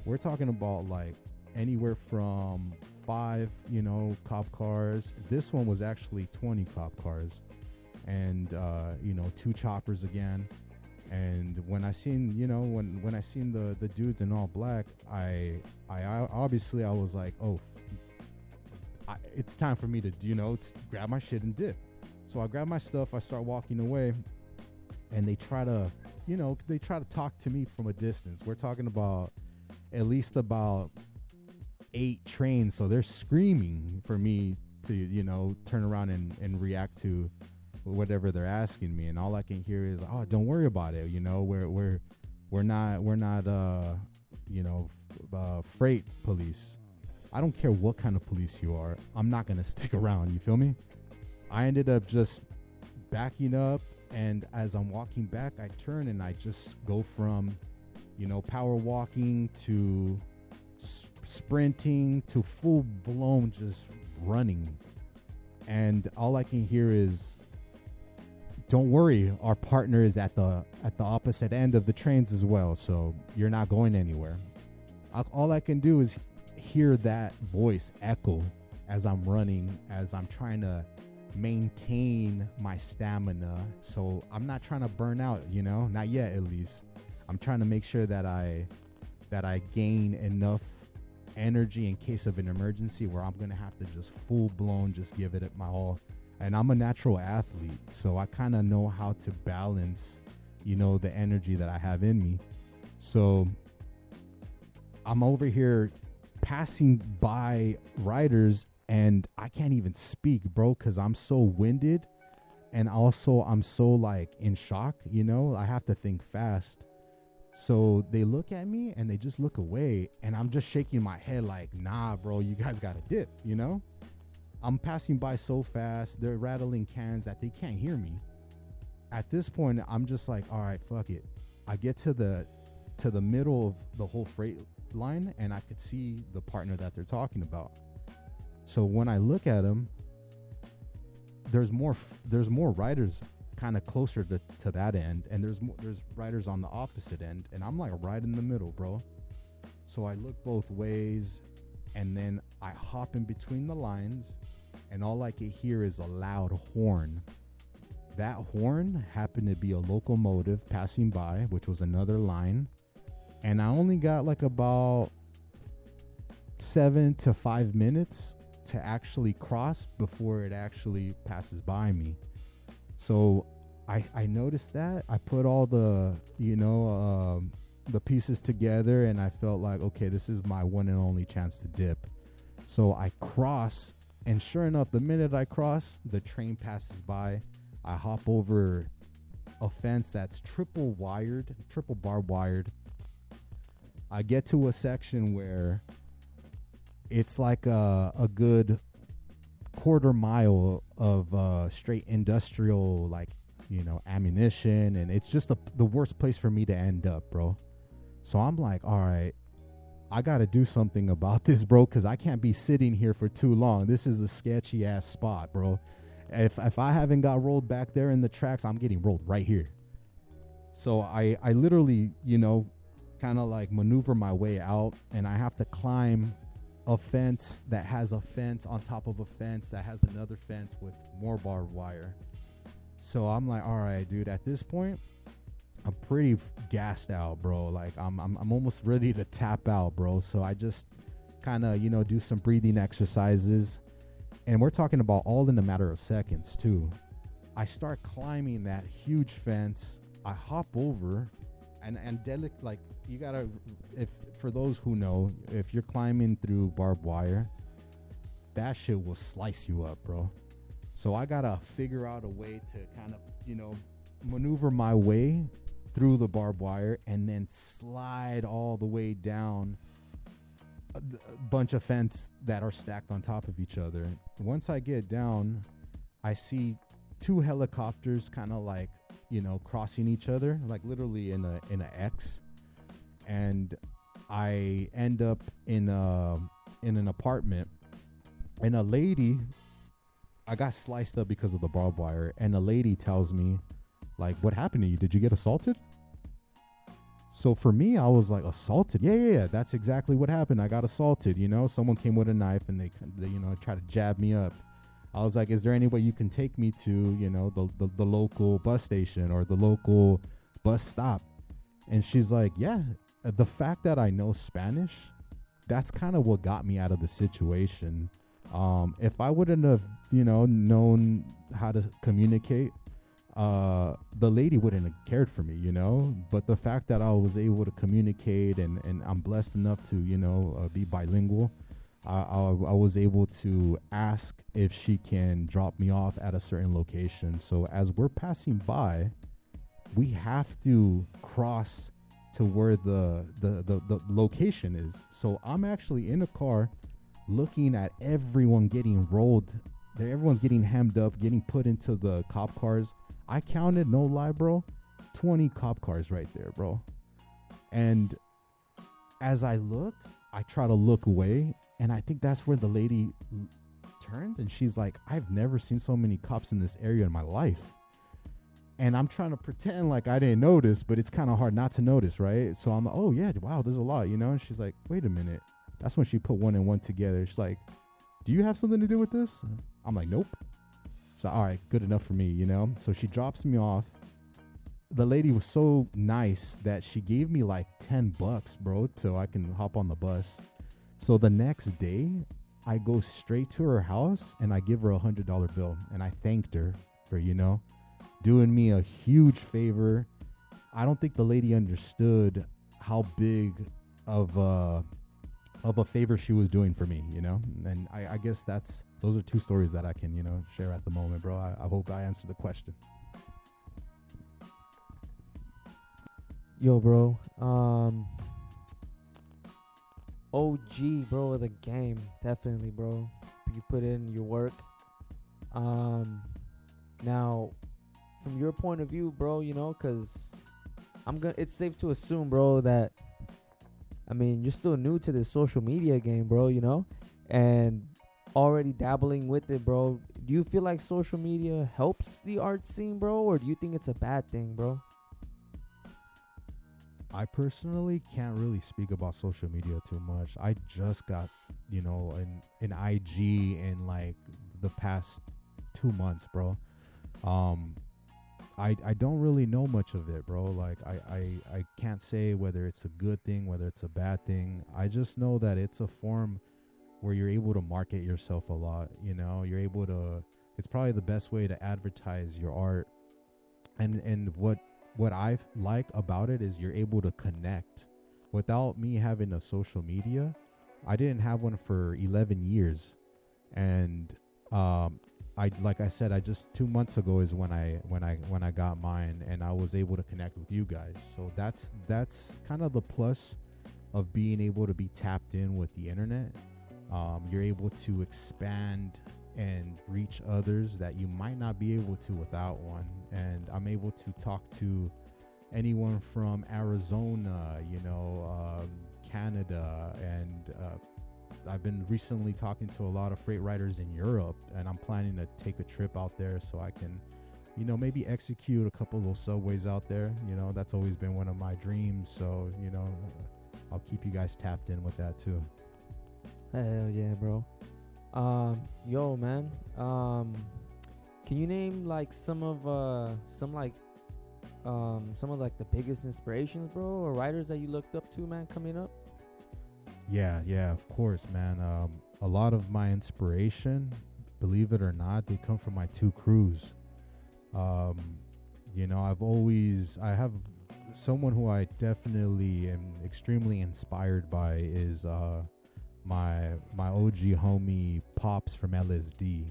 we're talking about like anywhere from 5, you know, cop cars. This one was actually 20 cop cars, and you know, 2 choppers again. And when I seen, you know, when I seen the dudes in all black, I obviously I was like, oh, it's time for me to, you know, grab my shit and dip. So I grab my stuff, I start walking away, and they try to talk to me from a distance. We're talking about at least about 8 trains, so they're screaming for me to, you know, turn around and react to whatever they're asking me. And all I can hear is, oh, don't worry about it, you know, we're not you know, freight police. I don't care what kind of police you are, I'm not gonna stick around, you feel me? I ended up just backing up, and as I'm walking back, I turn and I just go from, you know, power walking to sprinting to full blown just running. And all I can hear is, don't worry, our partner is at the opposite end of the trains as well, so you're not going anywhere. All I can do is hear that voice echo as I'm running, as I'm trying to maintain my stamina, so I'm not trying to burn out, you know, not yet at least. I'm trying to make sure that I gain enough energy in case of an emergency where I'm gonna have to just full blown just give it my all. And I'm a natural athlete, so I kind of know how to balance, you know, the energy that I have in me. So I'm over here passing by riders, and I can't even speak, bro, because I'm so winded, and also I'm so like in shock, you know. I have to think fast. So they look at me and they just look away, and I'm just shaking my head like, nah, bro, you guys gotta dip, you know. I'm passing by so fast, they're rattling cans that they can't hear me. At this point, I'm just like, all right, fuck it. I get to the middle of the whole freight line, and I could see the partner that they're talking about. So when I look at him, there's more riders kind of closer to that end, and there's riders on the opposite end, and I'm like right in the middle, bro. So I look both ways, and then I hop in between the lines, and all I could hear is a loud horn. That horn happened to be a locomotive passing by, which was another line, and I only got like about 7 to 5 minutes to actually cross before it actually passes by me. So I noticed that. I put all the, you know, the pieces together, and I felt like, okay, this is my one and only chance to dip. So I cross, and sure enough, the minute I cross, the train passes by. I hop over a fence that's triple barbed wired. I get to a section where it's like a good quarter mile of straight industrial, like, you know, ammunition, and it's just the worst place for me to end up, bro. So I'm like, all right, I gotta do something about this, bro, because I can't be sitting here for too long. This is a sketchy ass spot, bro. If I haven't got rolled back there in the tracks, I'm getting rolled right here. So I literally, you know, kind of like maneuver my way out, and I have to climb a fence that has a fence on top of a fence that has another fence with more barbed wire. So I'm like, all right, dude, at this point, I'm pretty gassed out, bro. Like I'm almost ready to tap out, bro. So I just kind of, you know, do some breathing exercises, And we're talking about all in a matter of seconds, too. I start climbing that huge fence. I hop over, and like, you gotta, if for those who know, if you're climbing through barbed wire, that shit will slice you up, bro. So I gotta figure out a way to kind of, maneuver my way through the barbed wire and then slide all the way down a bunch of fence that are stacked on top of each other. Once I get down, I see 2 helicopters kind of like, crossing each other, like literally in a X. And I end up in an apartment, and a lady, I got sliced up because of the barbed wire, and a lady tells me, like, what happened to you? Did you get assaulted? So for me, I was like, assaulted? Yeah, that's exactly what happened. I got assaulted, someone came with a knife and they tried to jab me up. I was like, is there any way you can take me to, the local bus station or the local bus stop? And she's like, yeah, the fact that I know Spanish, that's kind of what got me out of the situation. If I wouldn't have, known how to communicate, the lady wouldn't have cared for me, but the fact that I was able to communicate and I'm blessed enough to, be bilingual, I was able to ask if she can drop me off at a certain location. So as we're passing by, we have to cross to where the location is. So I'm actually in a car looking at everyone getting rolled. Everyone's getting hemmed up, getting put into the cop cars. I counted, no lie, bro, 20 cop cars right there, bro. And as I look, I try to look away, and I think that's where the lady turns, and she's like, I've never seen so many cops in this area in my life. And I'm trying to pretend like I didn't notice, but it's kind of hard not to notice, right? So I'm like, oh, yeah, wow, there's a lot, And she's like, wait a minute. That's when she put one and one together. She's like, do you have something to do with this? I'm like, nope. So, all right, good enough for me, So she drops me off. The lady was so nice that she gave me like $10, bro, so I can hop on the bus. So the next day, I go straight to her house and I give her $100 bill. And I thanked her for, doing me a huge favor. I don't think the lady understood how big of a favor she was doing for me, And I guess those are 2 stories that I can, share at the moment, bro. I hope I answered the question. Yo, bro. OG, bro, of the game. Definitely, bro. You put in your work. Now, from your point of view, bro, because it's safe to assume, bro, that, you're still new to this social media game, bro, and already dabbling with it, bro. Do you feel like social media helps the art scene, bro, or do you think it's a bad thing, bro? I personally can't really speak about social media too much. I just got, an IG in like the past 2 months, bro. I don't really know much of it, bro. Like I can't say whether it's a good thing, whether it's a bad thing. I just know that it's a form where you're able to market yourself a lot, You're able to, it's probably the best way to advertise your art. And what I like about it is you're able to connect. Without me having a social media, I didn't have one for 11 years. And like I said, I just 2 months ago is when I got mine, and I was able to connect with you guys. So that's kind of the plus of being able to be tapped in with the internet. You're able to expand and reach others that you might not be able to without one. And I'm able to talk to anyone from Arizona, Canada, and I've been recently talking to a lot of freight riders in Europe, and I'm planning to take a trip out there so I can, maybe execute a couple of those subways out there. That's always been one of my dreams. So, I'll keep you guys tapped in with that too. Hell yeah, bro. Yo, man. Can you name like some of the biggest inspirations, bro, or writers that you looked up to, man, coming up? Yeah, of course, man. A lot of my inspiration believe it or not, they come from my two crews. You know, I have someone who I definitely am extremely inspired by is my OG homie Pops from LSD.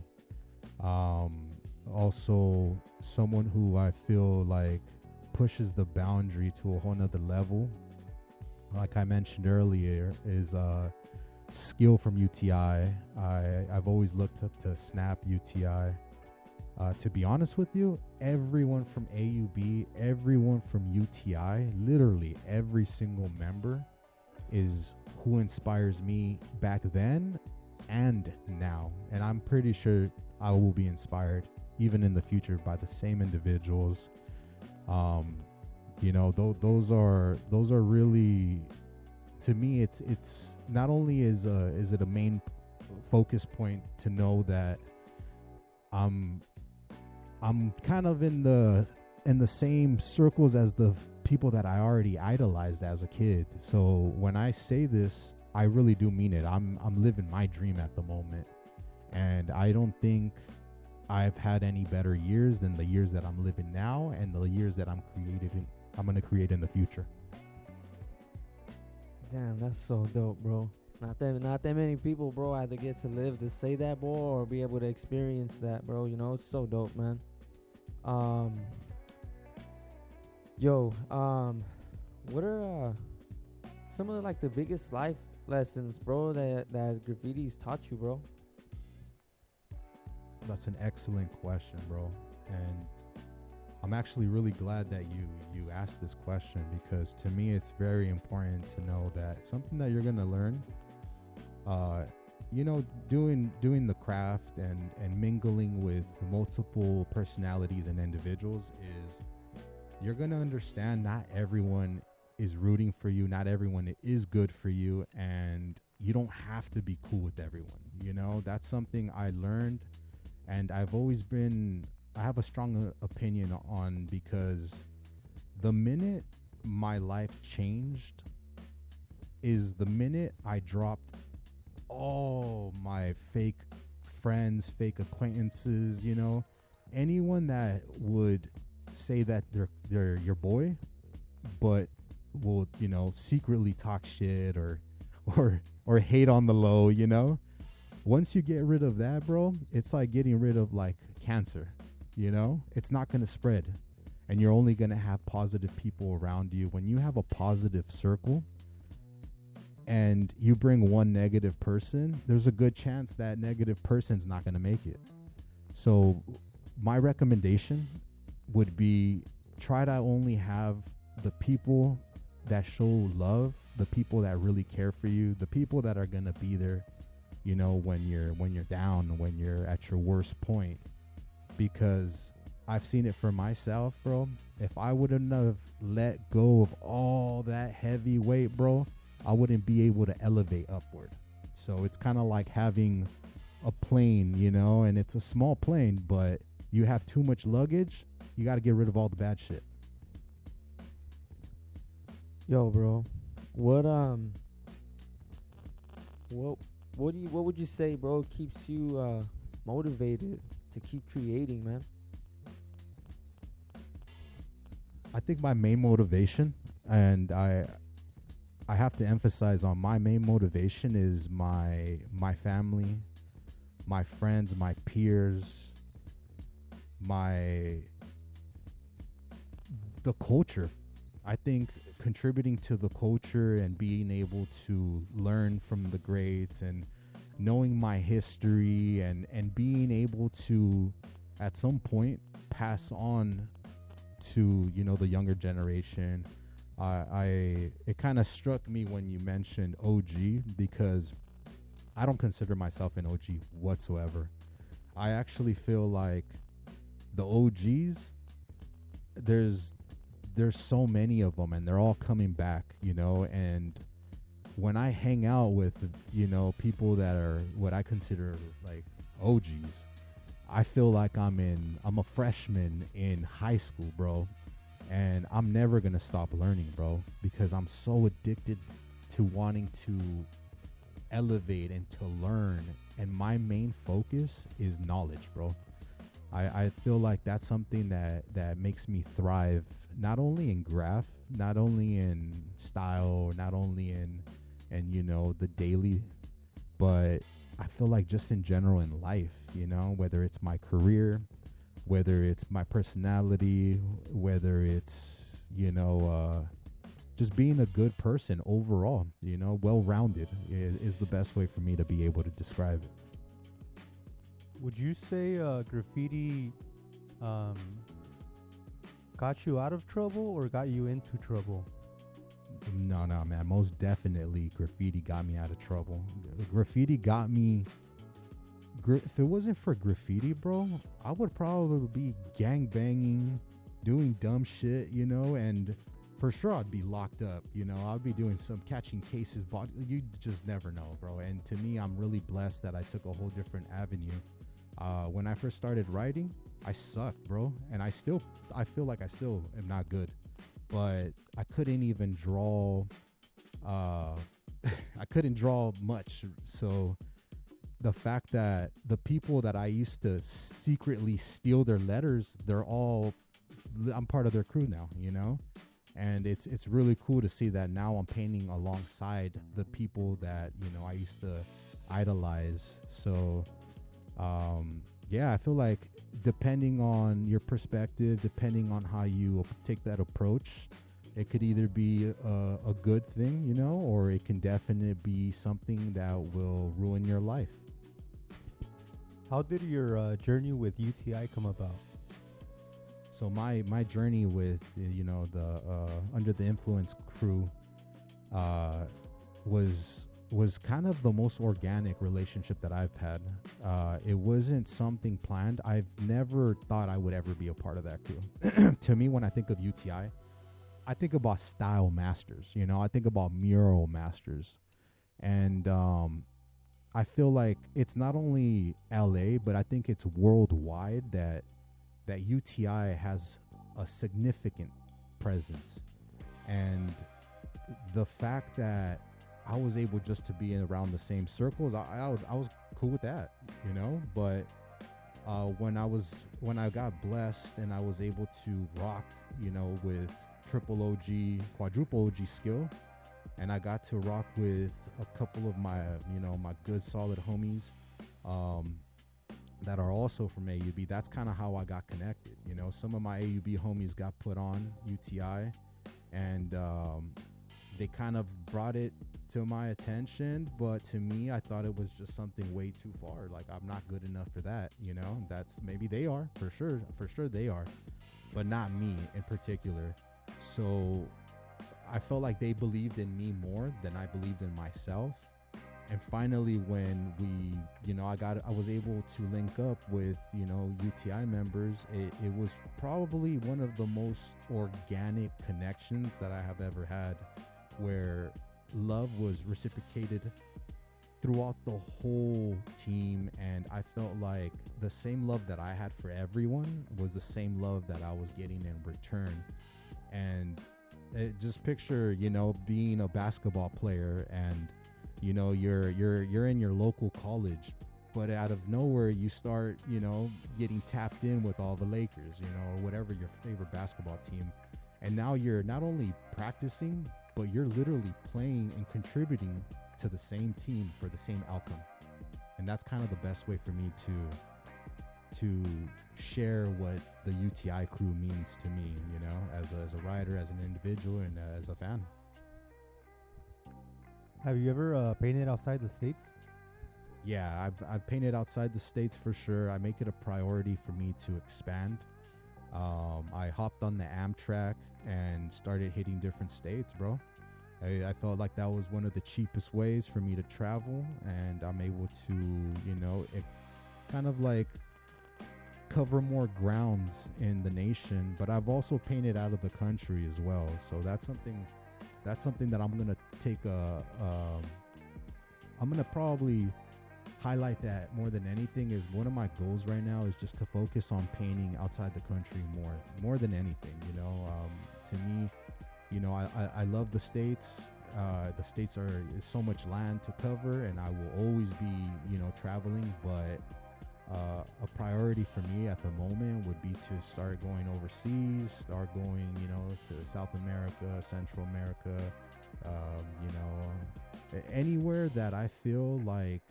Also someone who I feel like pushes the boundary to a whole nother level. Like I mentioned earlier, is Skill from UTI. I've always looked up to Snap UTI. To be honest with you, everyone from AUB, everyone from UTI, literally every single member is who inspires me back then and now. And I'm pretty sure I will be inspired even in the future by the same individuals. You know, those are really, to me, it's not only is it a main focus point to know that I'm kind of in the same circles as the people that I already idolized as a kid. So when I say this, I really do mean it. I'm living my dream at the moment, and I don't think I've had any better years than the years that I'm living now and the years that I'm going to create in the future. Damn, that's so dope, bro. Not that many people, bro, either get to live to say that, bro, or be able to experience that, bro. You know, it's so dope, man. What are some of the biggest life lessons, bro, that graffiti's taught you, bro? That's an excellent question, bro. And I'm actually really glad that you asked this question, because to me it's very important to know that something that you're going to learn, you know, doing the craft and mingling with multiple personalities and individuals, is you're going to understand not everyone is rooting for you, not everyone is good for you, and you don't have to be cool with everyone. You know, that's something I learned, and I have a strong opinion on, because the minute my life changed is the minute I dropped all my fake friends, fake acquaintances, you know, anyone that would say that they're your boy, but will, you know, secretly talk shit or hate on the low, you know. Once you get rid of that, bro, it's like getting rid of cancer, you know. It's not going to spread, and you're only going to have positive people around you. When you have a positive circle and you bring one negative person, there's a good chance that negative person's not going to make it. So my recommendation would be, try to only have the people that show love, the people that really care for you, the people that are going to be there, you know, when you're down, when you're at your worst point. Because I've seen it for myself, bro. If I wouldn't have let go of all that heavy weight, bro, I wouldn't be able to elevate upward. So it's kind of like having a plane, you know, and it's a small plane, but you have too much luggage, you got to get rid of all the bad shit. Yo, bro, what would you say, bro, keeps you motivated to keep creating, man? I think my main motivation, and I have to emphasize on my main motivation, is my family, my friends, my peers, the culture. I think contributing to the culture and being able to learn from the greats and knowing my history and being able to at some point pass on to, you know, the younger generation. It kind of struck me when you mentioned OG, because I don't consider myself an OG whatsoever. I actually feel like the OGs, there's so many of them, and they're all coming back, you know. And when I hang out with, you know, people that are what I consider like OGs, I feel like I'm a freshman in high school, bro. And I'm never gonna stop learning, bro, because I'm so addicted to wanting to elevate and to learn. And my main focus is knowledge, bro. I feel like that's something that makes me thrive, not only in graph, not only in style, not only in the daily, but I feel like just in general in life, whether it's my career, whether it's my personality, whether it's just being a good person overall, well-rounded is the best way for me to be able to describe it. Would you say graffiti got you out of trouble or got you into trouble? No, man. Most definitely graffiti got me out of trouble. Graffiti got me... if it wasn't for graffiti, bro, I would probably be gang banging, doing dumb shit, and for sure I'd be locked up, I'd be doing some catching cases, but you just never know, bro. And to me, I'm really blessed that I took a whole different avenue. When I first started writing, I sucked, bro, and I feel like I still am not good, but I couldn't even draw. I couldn't draw much, so the fact that the people that I used to secretly steal their letters, I'm part of their crew now, and it's really cool to see that now I'm painting alongside the people that I used to idolize. So I feel like depending on your perspective, depending on how you take that approach, it could either be a good thing, or it can definitely be something that will ruin your life. How did your journey with UTI come about? So my journey with the Under the Influence crew was kind of the most organic relationship that I've had. It wasn't something planned. I've never thought I would ever be a part of that crew. To me, when I think of UTI, I think about style masters. I think about mural masters, and I feel like it's not only LA, but I think it's worldwide that UTI has a significant presence. And the fact that I was able just to be around the same circles, I was cool with that, but when I got blessed and I was able to rock, with triple OG, quadruple OG skill, and I got to rock with a couple of my, my good solid homies that are also from AUB. That's kind of how I got connected. Some of my AUB homies got put on UTI, and they kind of brought it to my attention, but to me, I thought it was just something way too far. Like, I'm not good enough for that, That's, maybe they are, for sure they are, but not me in particular. So I felt like they believed in me more than I believed in myself. And finally, when I was able to link up with, UTI members, it was probably one of the most organic connections that I have ever had, where love was reciprocated throughout the whole team. And I felt like the same love that I had for everyone was the same love that I was getting in return. And just picture, being a basketball player, and you're in your local college, but out of nowhere you start, getting tapped in with all the Lakers, or whatever your favorite basketball team. And now you're not only practicing, but you're literally playing and contributing to the same team for the same outcome. And that's kind of the best way for me to share what the UTI crew means to me, as a writer, as an individual, and as a fan. Have you ever painted outside the States? Yeah, I've painted outside the States for sure. I make it a priority for me to expand. I hopped on the Amtrak and started hitting different states, bro. I felt like that was one of the cheapest ways for me to travel, and I'm able to, kind of like cover more grounds in the nation. But I've also painted out of the country as well, so that's something that I'm gonna take I'm gonna probably highlight that more than anything. Is one of my goals right now is just to focus on painting outside the country more than anything. To me, I love the States. The States is so much land to cover, and I will always be, traveling. But a priority for me at the moment would be to start going overseas, start going, to South America, Central America, anywhere that I feel like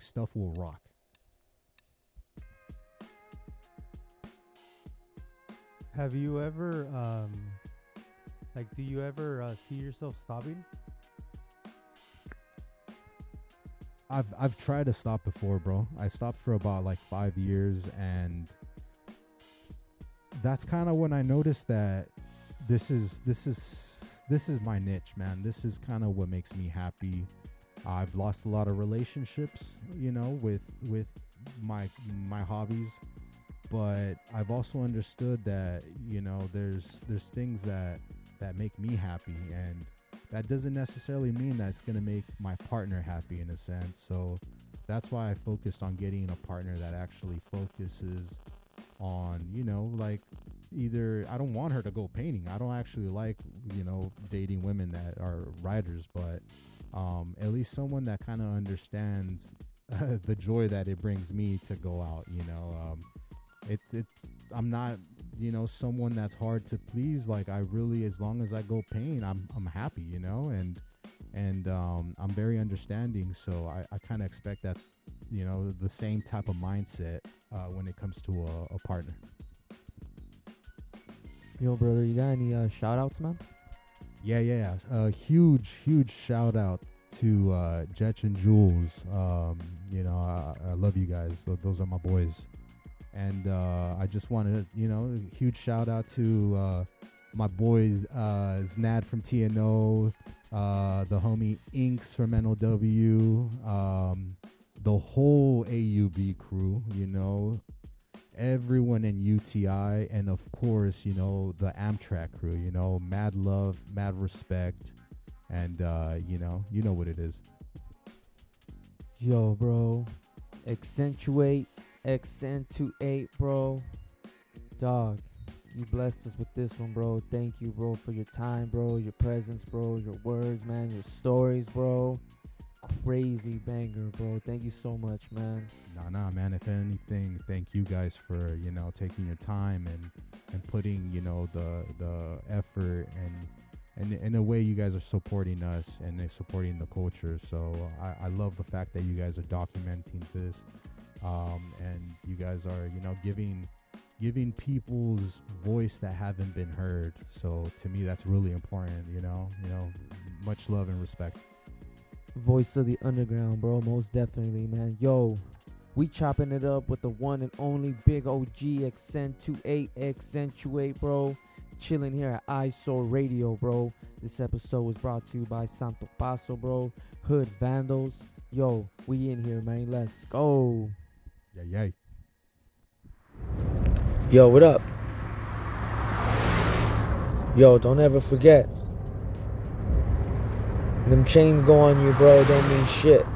stuff will rock. Have you ever, do you ever see yourself stopping? I've tried to stop before, bro. I stopped for about 5 years, and that's kind of when I noticed that this is my niche, man. This is kind of what makes me happy. I've lost a lot of relationships, with my hobbies, but I've also understood that, there's things that make me happy, and that doesn't necessarily mean that it's going to make my partner happy in a sense. So that's why I focused on getting a partner that actually focuses on, either I don't want her to go painting. I don't actually like, dating women that are writers, but at least someone that kind of understands the joy that it brings me to go out, I'm not, someone that's hard to please. I really, as long as I go paint, I'm happy, and I'm very understanding. So I kind of expect that, the same type of mindset when it comes to a partner. Yo, brother, you got any shout outs, man? Yeah. Huge shout out to Jetch and Jules. I love you guys. Those are my boys. And I just wanted to, huge shout out to my boys Znad from TNO, the homie Inks from NOW, the whole AUB crew, everyone in UTI, and of course, the Amtrak crew, mad love, mad respect, and you know what it is. Yo, bro, Accentuate, XN28, bro. Dog, you blessed us with this one, bro. Thank you, bro, for your time, bro, your presence, bro, your words, man, your stories, bro. Crazy banger, bro. Thank you so much, man. Nah, man. If anything, thank you guys for, taking your time and putting, the effort, and in a way you guys are supporting us and they're supporting the culture. So I love the fact that you guys are documenting this. And you guys are, giving people's voice that haven't been heard. So to me, that's really important, much love and respect. Voice of the underground, bro, most definitely, man. Yo, we chopping it up with the one and only big OG Accent28, Accentuate, bro. Chilling here at Eyesore Radio, bro. This episode was brought to you by Santo Paso, bro. Hood Vandals. Yo, we in here, man. Let's go. Yay. Yo, what up? Yo, don't ever forget. Them chains go on you, bro, don't mean shit.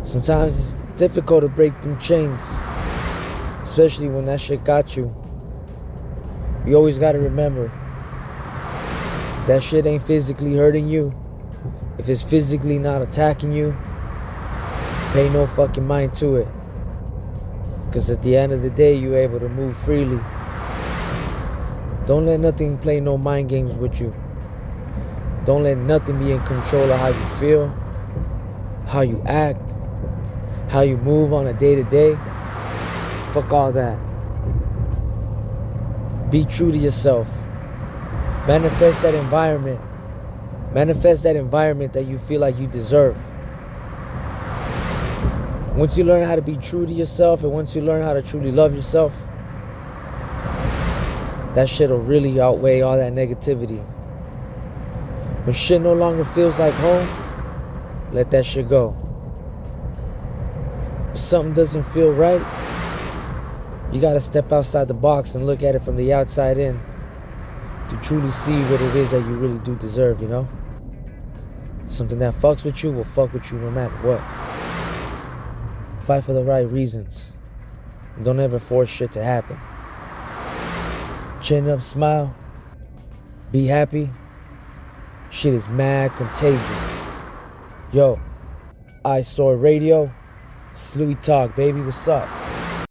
Sometimes it's difficult to break them chains, especially when that shit got you. You always gotta remember, if that shit ain't physically hurting you, if it's physically not attacking you, pay no fucking mind to it. Cause at the end of the day, you're able to move freely. Don't let nothing play no mind games with you. Don't let nothing be in control of how you feel, how you act, how you move on a day-to-day. Fuck all that. Be true to yourself. Manifest that environment. Manifest that environment that you feel like you deserve. Once you learn how to be true to yourself, and once you learn how to truly love yourself, that shit'll really outweigh all that negativity. When shit no longer feels like home, let that shit go. If something doesn't feel right, you gotta step outside the box and look at it from the outside in to truly see what it is that you really do deserve, Something that fucks with you will fuck with you no matter what. Fight for the right reasons. And don't ever force shit to happen. Chin up, smile. Be happy. Shit is mad contagious. Yo, Eyesore Radio, Louis Talk, baby, what's up?